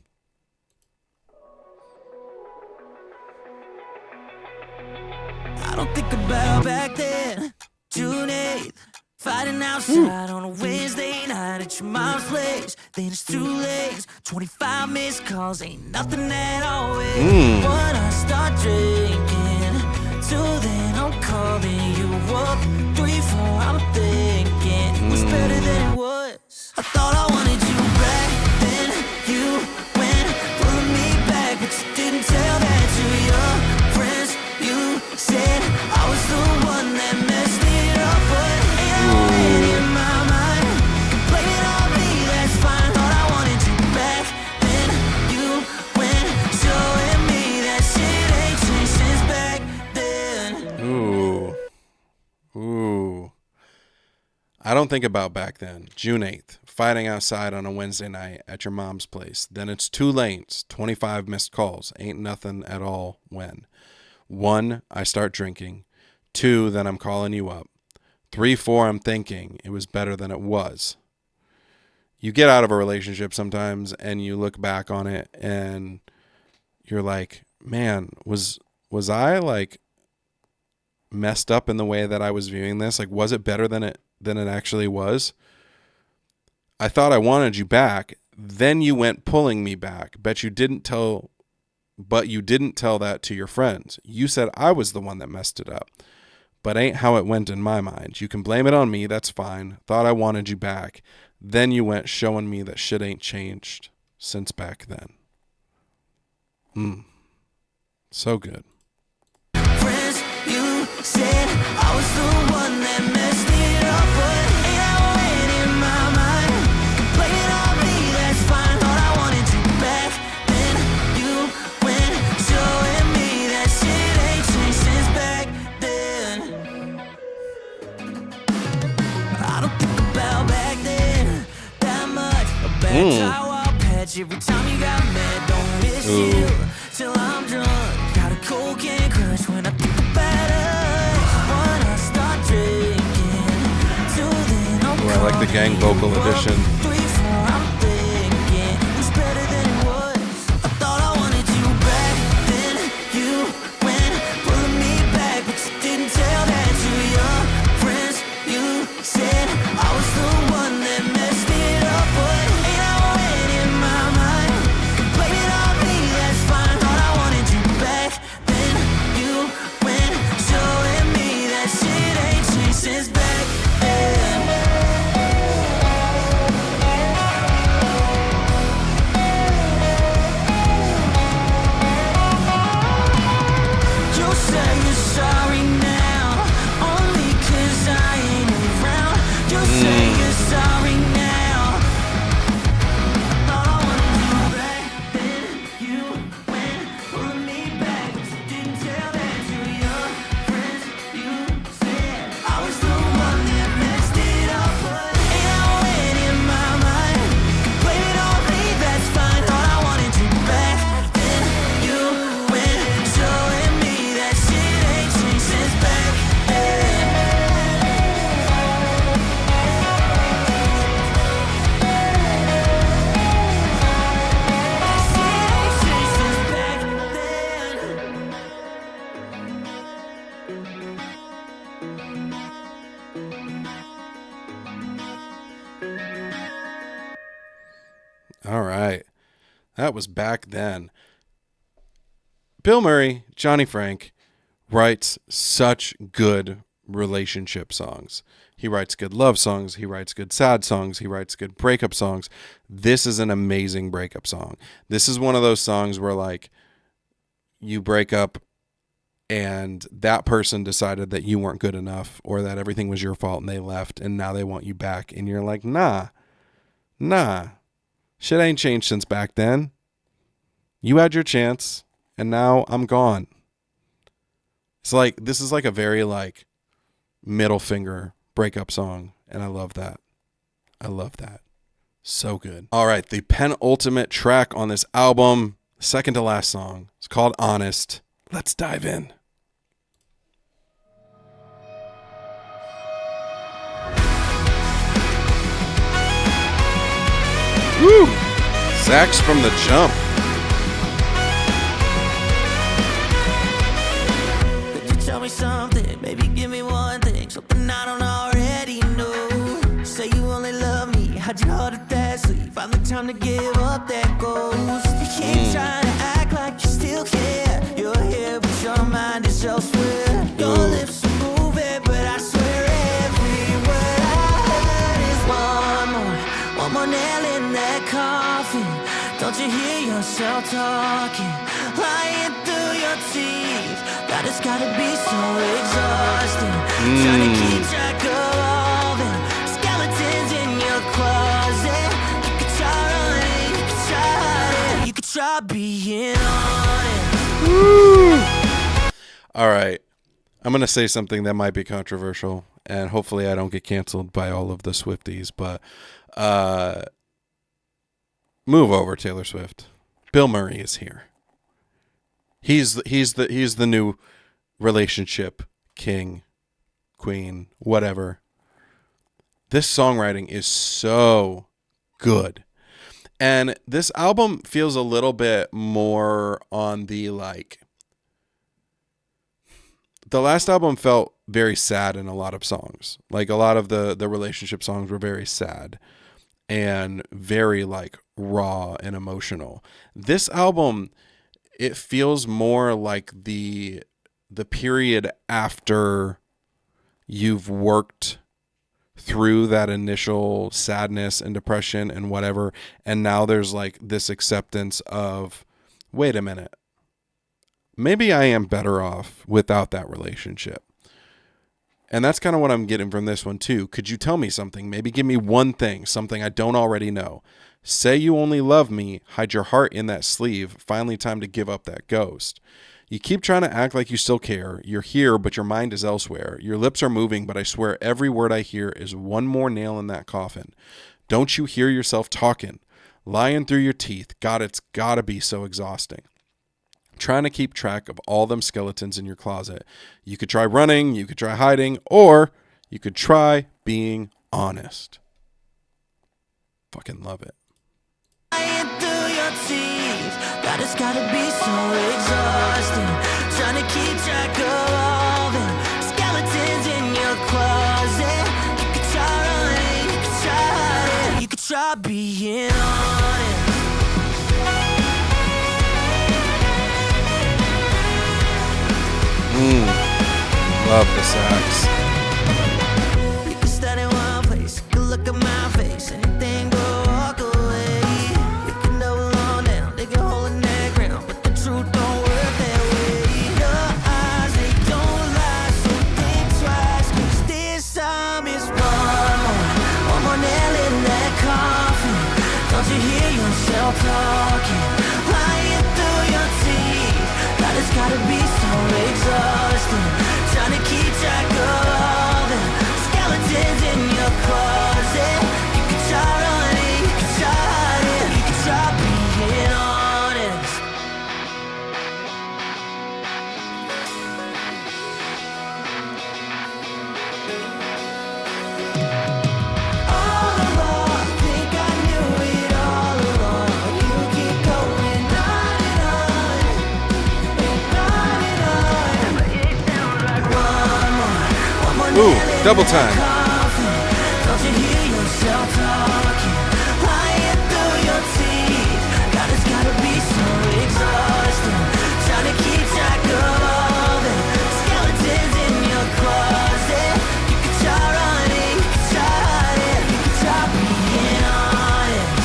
I don't think about back then, June 8th, fighting outside on a Wednesday night at your mom's place. Then it's too late, 25 missed calls, ain't nothing at all. When I start drinking, till then I'm calling you up. 3, 4, I'm thinking it was better than it was. I thought I wanted you back then, you went pulling me back, but you didn't tell that to your friends. You said I was the one that messed it up, but ain't no way in my mind. Blame it on me, that's fine. Thought I wanted you back then. You went showing me that
I don't think about back then. June 8th, fighting outside on a Wednesday night at your mom's place. Then it's 2 lanes, 25 missed calls. Ain't nothing at all when. 1, I start drinking. 2, then I'm calling you up. 3, 4, I'm thinking it was better than it was. You get out of a relationship sometimes and you look back on it and you're like, man, was I like messed up in the way that I was viewing this? Like, was it better than it actually was? I thought I wanted you back. Then you went pulling me back. But you didn't tell that to your friends. You said I was the one that messed it up. But ain't how it went in my mind. You can blame it on me. That's fine. Thought I wanted you back. Then you went showing me that shit ain't changed since back then. So good.
Friends, you said I was the one that messed it up, but ain't I went in my mind? Blame it on me, that's fine. Thought I wanted you back. Then you went showing me that shit ain't changed since back then. I don't think about back then that much. A bad drywall patch every time you got mad. Don't miss you till I'm drunk. Got a cocaine crush when I think about us. When I start drinking, till then I'm
I like the gang vocal edition.
3, 4, I'm thinking it's better than it was. I thought I wanted you back. Then you went pulling me back, but you didn't tell that to your friends. You said I was the one that messed it up, but ain't I went in my mind? Blame it on me, that's fine. Thought I wanted you back. Then you went showing me that shit ain't changed since back then. You say you're sorry now, only 'cause I ain't around. You say you're sorry now. Thought I wanted you back, then you went pulling me back, but you didn't tell that to your friends. You said I was the one that messed it up, but ain't I went in my mind? Blame it on me, that's fine. Thought I wanted you back, then you went showing me that shit ain't changed since back then.
All right. That was back then. Bilmuri, Johnny Frank, writes such good relationship songs. He writes good love songs. He writes good sad songs. He writes good breakup songs. This is an amazing breakup song. This is one of those songs where, like, you break up and that person decided that you weren't good enough or that everything was your fault and they left and now they want you back. And you're like, nah. Shit ain't changed since back then. You had your chance and now I'm gone. It's like, this is like a very like middle finger breakup song. And I love that. So good. All right. The penultimate track on this album, second to last song. It's called Honest. Let's dive in. Woo! Sax from the jump.
Could you tell me something? Maybe give me one thing, something I don't already know. Say you only love me, how'd your heart at that sleep? Find the time to give up that ghost. You keep trying to act like you still care. You're here, but your mind is elsewhere. Your lips are moving, but I swear every word I heard is one more nail in that coffin. Don't you hear yourself talking, lying through your teeth? God, it's gotta be so exhausting, trying to keep track of all the skeletons in your closet. You could try running, you could try it, you could try being honest.
All right. I'm going to say something that might be controversial, and hopefully I don't get canceled by all of the Swifties, but move over, Taylor Swift. Bill Murray is here. He's the new relationship king, queen, whatever. This songwriting is so good. And this album feels a little bit more on the like. The last album felt very sad in a lot of songs. Like a lot of the relationship songs were very sad and very like raw and emotional. This album, it feels more like the period after you've worked through that initial sadness and depression and whatever, and now there's like this acceptance of, wait a minute, maybe I am better off without that relationship. And that's kind of what I'm getting from this one too. Could you tell me something? Maybe give me one thing, something I don't already know. Say you only love me, hide your heart in that sleeve, finally time to give up that ghost. You keep trying to act like you still care. You're here, but your mind is elsewhere. Your lips are moving, but I swear every word I hear is one more nail in that coffin. Don't you hear yourself talking? Lying through your teeth. God, it's gotta be so exhausting. Trying to keep track of all them skeletons in your closet. You could try running, you could try hiding, or you could try being honest. Fucking love it.
God, it's gotta be so exhausting. Trying to keep track of all the skeletons in your closet. You could try running, you could try, you could try being honest.
Love the sax.
You can stand in one place, you can look at my face, anything but walk away. You can double on down, dig a hole in that ground, but the truth don't work that way. Your eyes, they don't lie, so think twice, 'cause this time is one more nail in that coffin. Don't you hear yourself talking, lying through your teeth? God, it's gotta be so exhausting. Trying to keep track of all the skeletons in your closet. You can try running, you can try hiding, you can try being honest. All along, think I knew it all along. You keep going on and on, but it sounds like one more
Ooh, double time.
Don't you hear yourself talking, lying through your teeth? God, it's gotta be so exhausting. Trying to keep track of all the skeletons in your closet. You can try running, you can try hiding, you can try being honest.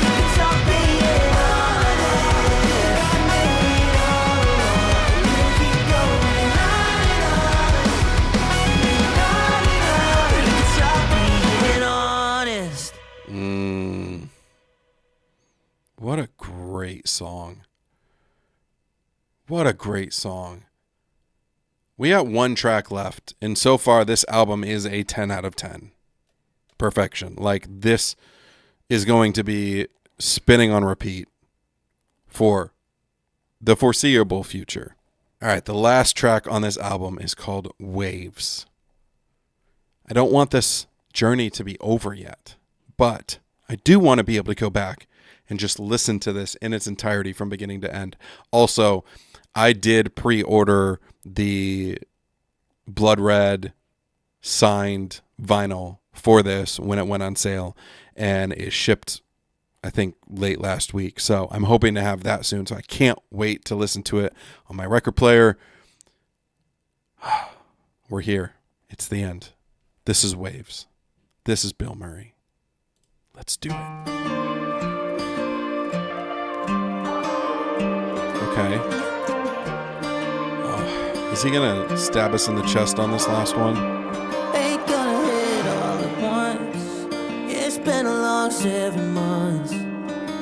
You can try being honest. You keep going on and on. You can try being honest.
What a great song. What a great song. We got one track left, and so far this album is a 10 out of 10. Perfection. Like, this is going to be spinning on repeat for the foreseeable future. All right, the last track on this album is called Waves. I don't want this journey to be over yet, but I do want to be able to go back and just listen to this in its entirety from beginning to end. Also, I did pre-order the Blood Red signed vinyl for this when it went on sale, and it shipped, I think, late last week. So I'm hoping to have that soon. So I can't wait to listen to it on my record player. We're here. It's the end. This is Waves. This is Bill Murray. Let's do it. Okay. Oh, is he gonna stab us in the chest on this last one?
Ain't gonna hit all at once. It's been a long 7 months.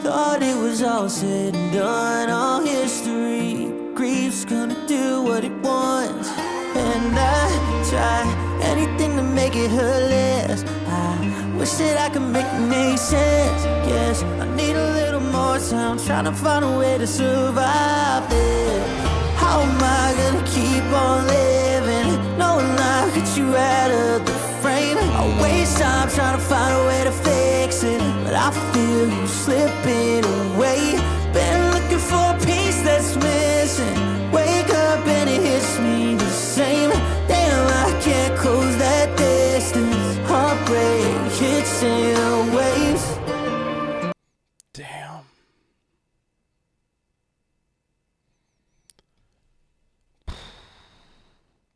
Thought it was all said and done, all history. Grief's gonna do what it wants. And I try anything to make it hurt less. I wish that I could make it make sense. Yes, I need a little more time, trying to find a way to survive this. How am I gonna keep on living, knowing I got you out of the frame? I waste time trying to find a way to fix it, but I feel you slipping away. Been looking for a piece that's missing. Wake up and it hits me the same. Damn, I can't close that distance. Heartbreak hits in waves.
Damn.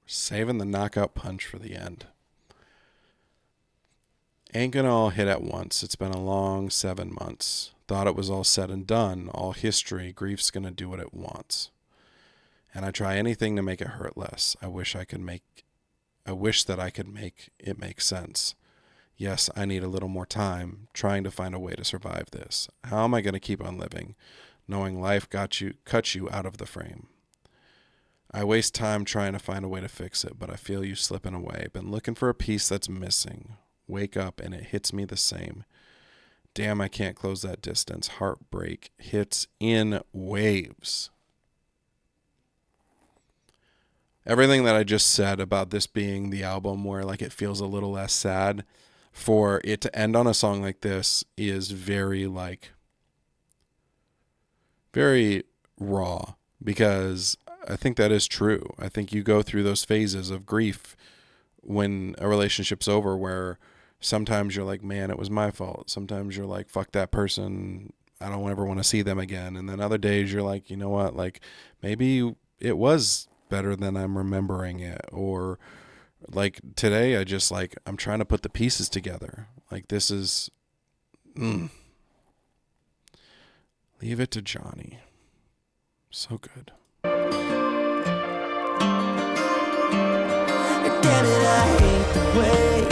Saving the knockout punch for the end. Ain't gonna all hit at once. It's been a long 7 months. Thought it was all said and done. All history. Grief's gonna do what it wants. And I try anything to make it hurt less. I wish that I could make it make sense. Yes, I need a little more time, trying to find a way to survive this. How am I gonna keep on living, knowing life cuts you out of the frame? I waste time trying to find a way to fix it, but I feel you slipping away. Been looking for a piece that's missing. Wake up and it hits me the same. Damn, I can't close that distance. Heartbreak hits in waves. Everything that I just said about this being the album where like it feels a little less sad, for it to end on a song like this is very raw, because I think that is true. I think you go through those phases of grief when a relationship's over where sometimes you're like, man, it was my fault. Sometimes you're like, fuck that person, I don't ever want to see them again. And then other days you're like, you know what, like maybe it was better than I'm remembering it. Or like today I just like, I'm trying to put the pieces together. Like this is Leave It to Johnny. So good.
Damn it, I hate the way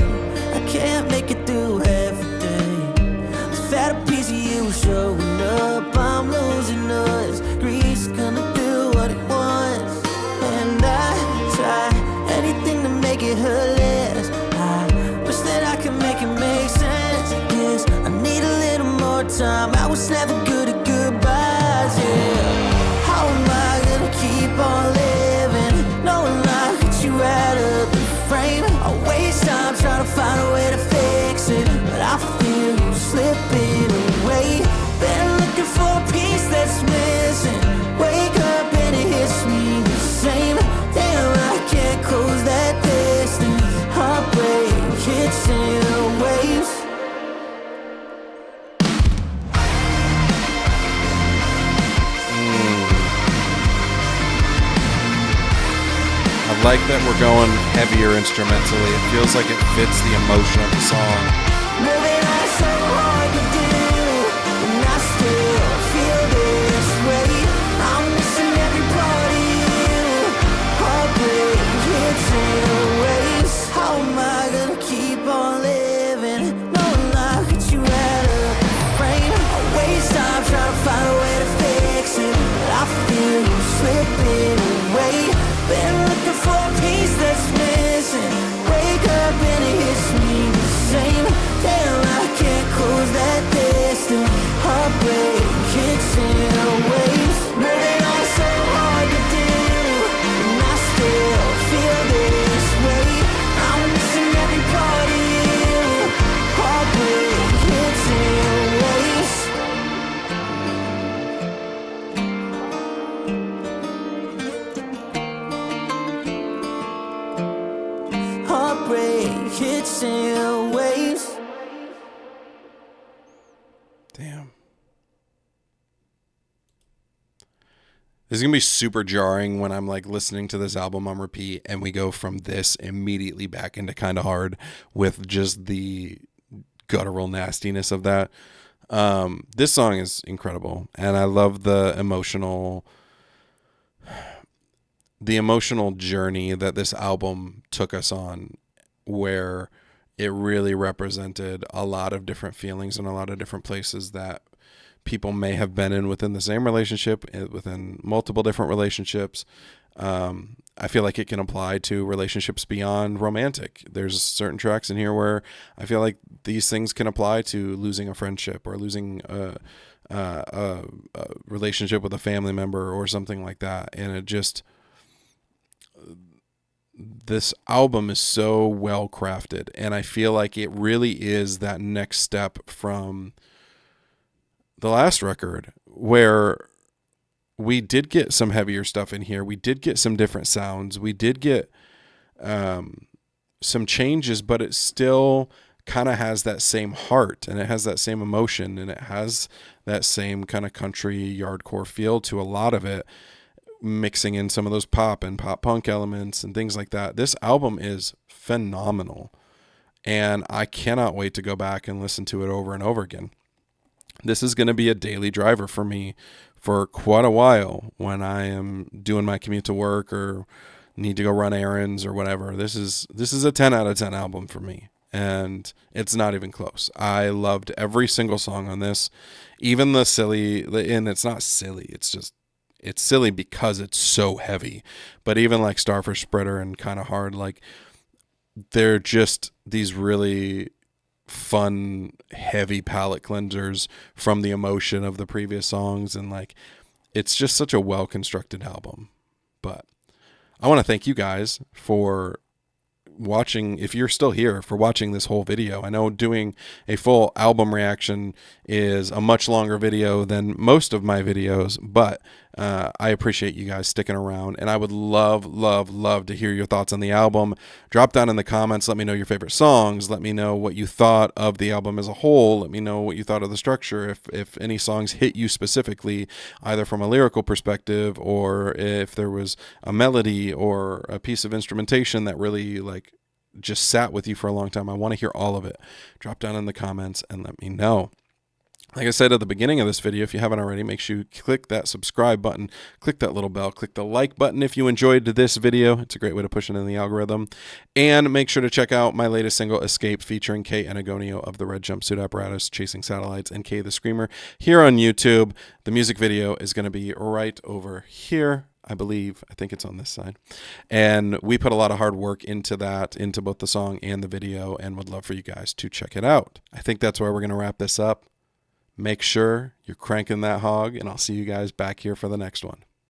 I can't make it through every day. I've had a piece of you showing up, I'm losing us. Grief's gonna do what it wants. And I try anything to make it hurt less. I wish that I could make it make sense. Yes, I need a little more time. I was never good at goodbyes, yeah. How am I gonna keep on living, knowing I got you out of the frame? I waste time trying to find a way to fix it, but I feel you slipping away. Been looking for a piece that's missing. Wake up and it hits me the same. Damn, I can't close that distance. Heartbreak hits in waves.
I like that we're going heavier instrumentally. It feels like it fits the emotion of the song.
Moving on so hard to do, and I still feel this way. I'm missing every part of you. Heartbreak hits in waves. How am I gonna keep on living, knowing I got you out of the frame? I waste time trying to find a way to fix it, but I feel you slipping away. Been looking for a piece that's missing. Wake up and it hits me the same. Damn, I can't close that distance. Heartbreak hits in waves. Moving on so hard to do, and I still feel this way. I'm missing every part of you. Heartbreak hits in waves. Heartbreak hits in waves.
Damn. This is going to be super jarring when I'm like listening to this album on repeat and we go from this immediately back into Kinda Hard with just the guttural nastiness of that. This song is incredible, and I love the emotional journey that this album took us on, where it really represented a lot of different feelings and a lot of different places that people may have been in within the same relationship, within multiple different relationships. I feel like it can apply to relationships beyond romantic. There's certain tracks in here where I feel like these things can apply to losing a friendship or losing a relationship with a family member or something like that. And it just, this album is so well crafted, and I feel like it really is that next step from the last record, where we did get some heavier stuff in here. We did get some different sounds. We did get some changes, but it still kind of has that same heart, and it has that same emotion, and it has that same kind of country yardcore feel to a lot of it, mixing in some of those pop and pop punk elements and things like that. This album is phenomenal, and I cannot wait to go back and listen to it over and over again. This is going to be a daily driver for me for quite a while when I am doing my commute to work or need to go run errands or whatever. This is a 10 out of 10 album for me, and it's not even close. I loved every single song on this, even the silly, and it's not silly, it's silly because it's so heavy. But even like Starfish Spreader and Kind of Hard, like, they're just these really fun, heavy palate cleansers from the emotion of the previous songs. And like, it's just such a well-constructed album. But I want to thank you guys for watching, if you're still here, for watching this whole video. I know doing a full album reaction is a much longer video than most of my videos, but I appreciate you guys sticking around, and I would love to hear your thoughts on the album. Drop down in the comments, let me know your favorite songs, let me know what you thought of the album as a whole, let me know what you thought of the structure, if any songs hit you specifically, either from a lyrical perspective, or if there was a melody or a piece of instrumentation that really like just sat with you for a long time. I want to hear all of it. Drop down in the comments and let me know. Like I said at the beginning of this video, if you haven't already, make sure you click that subscribe button, click that little bell, click the like button if you enjoyed this video. It's a great way to push it in the algorithm. And make sure to check out my latest single, Escape, featuring Kay Anagonio of the Red Jumpsuit Apparatus, Chasing Satellites, and Kay the Screamer, here on YouTube. The music video is going to be right over here, I believe. I think it's on this side. And we put a lot of hard work into that, into both the song and the video, and would love for you guys to check it out. I think that's where we're going to wrap this up. Make sure you're cranking that hog, and I'll see you guys back here for the next one.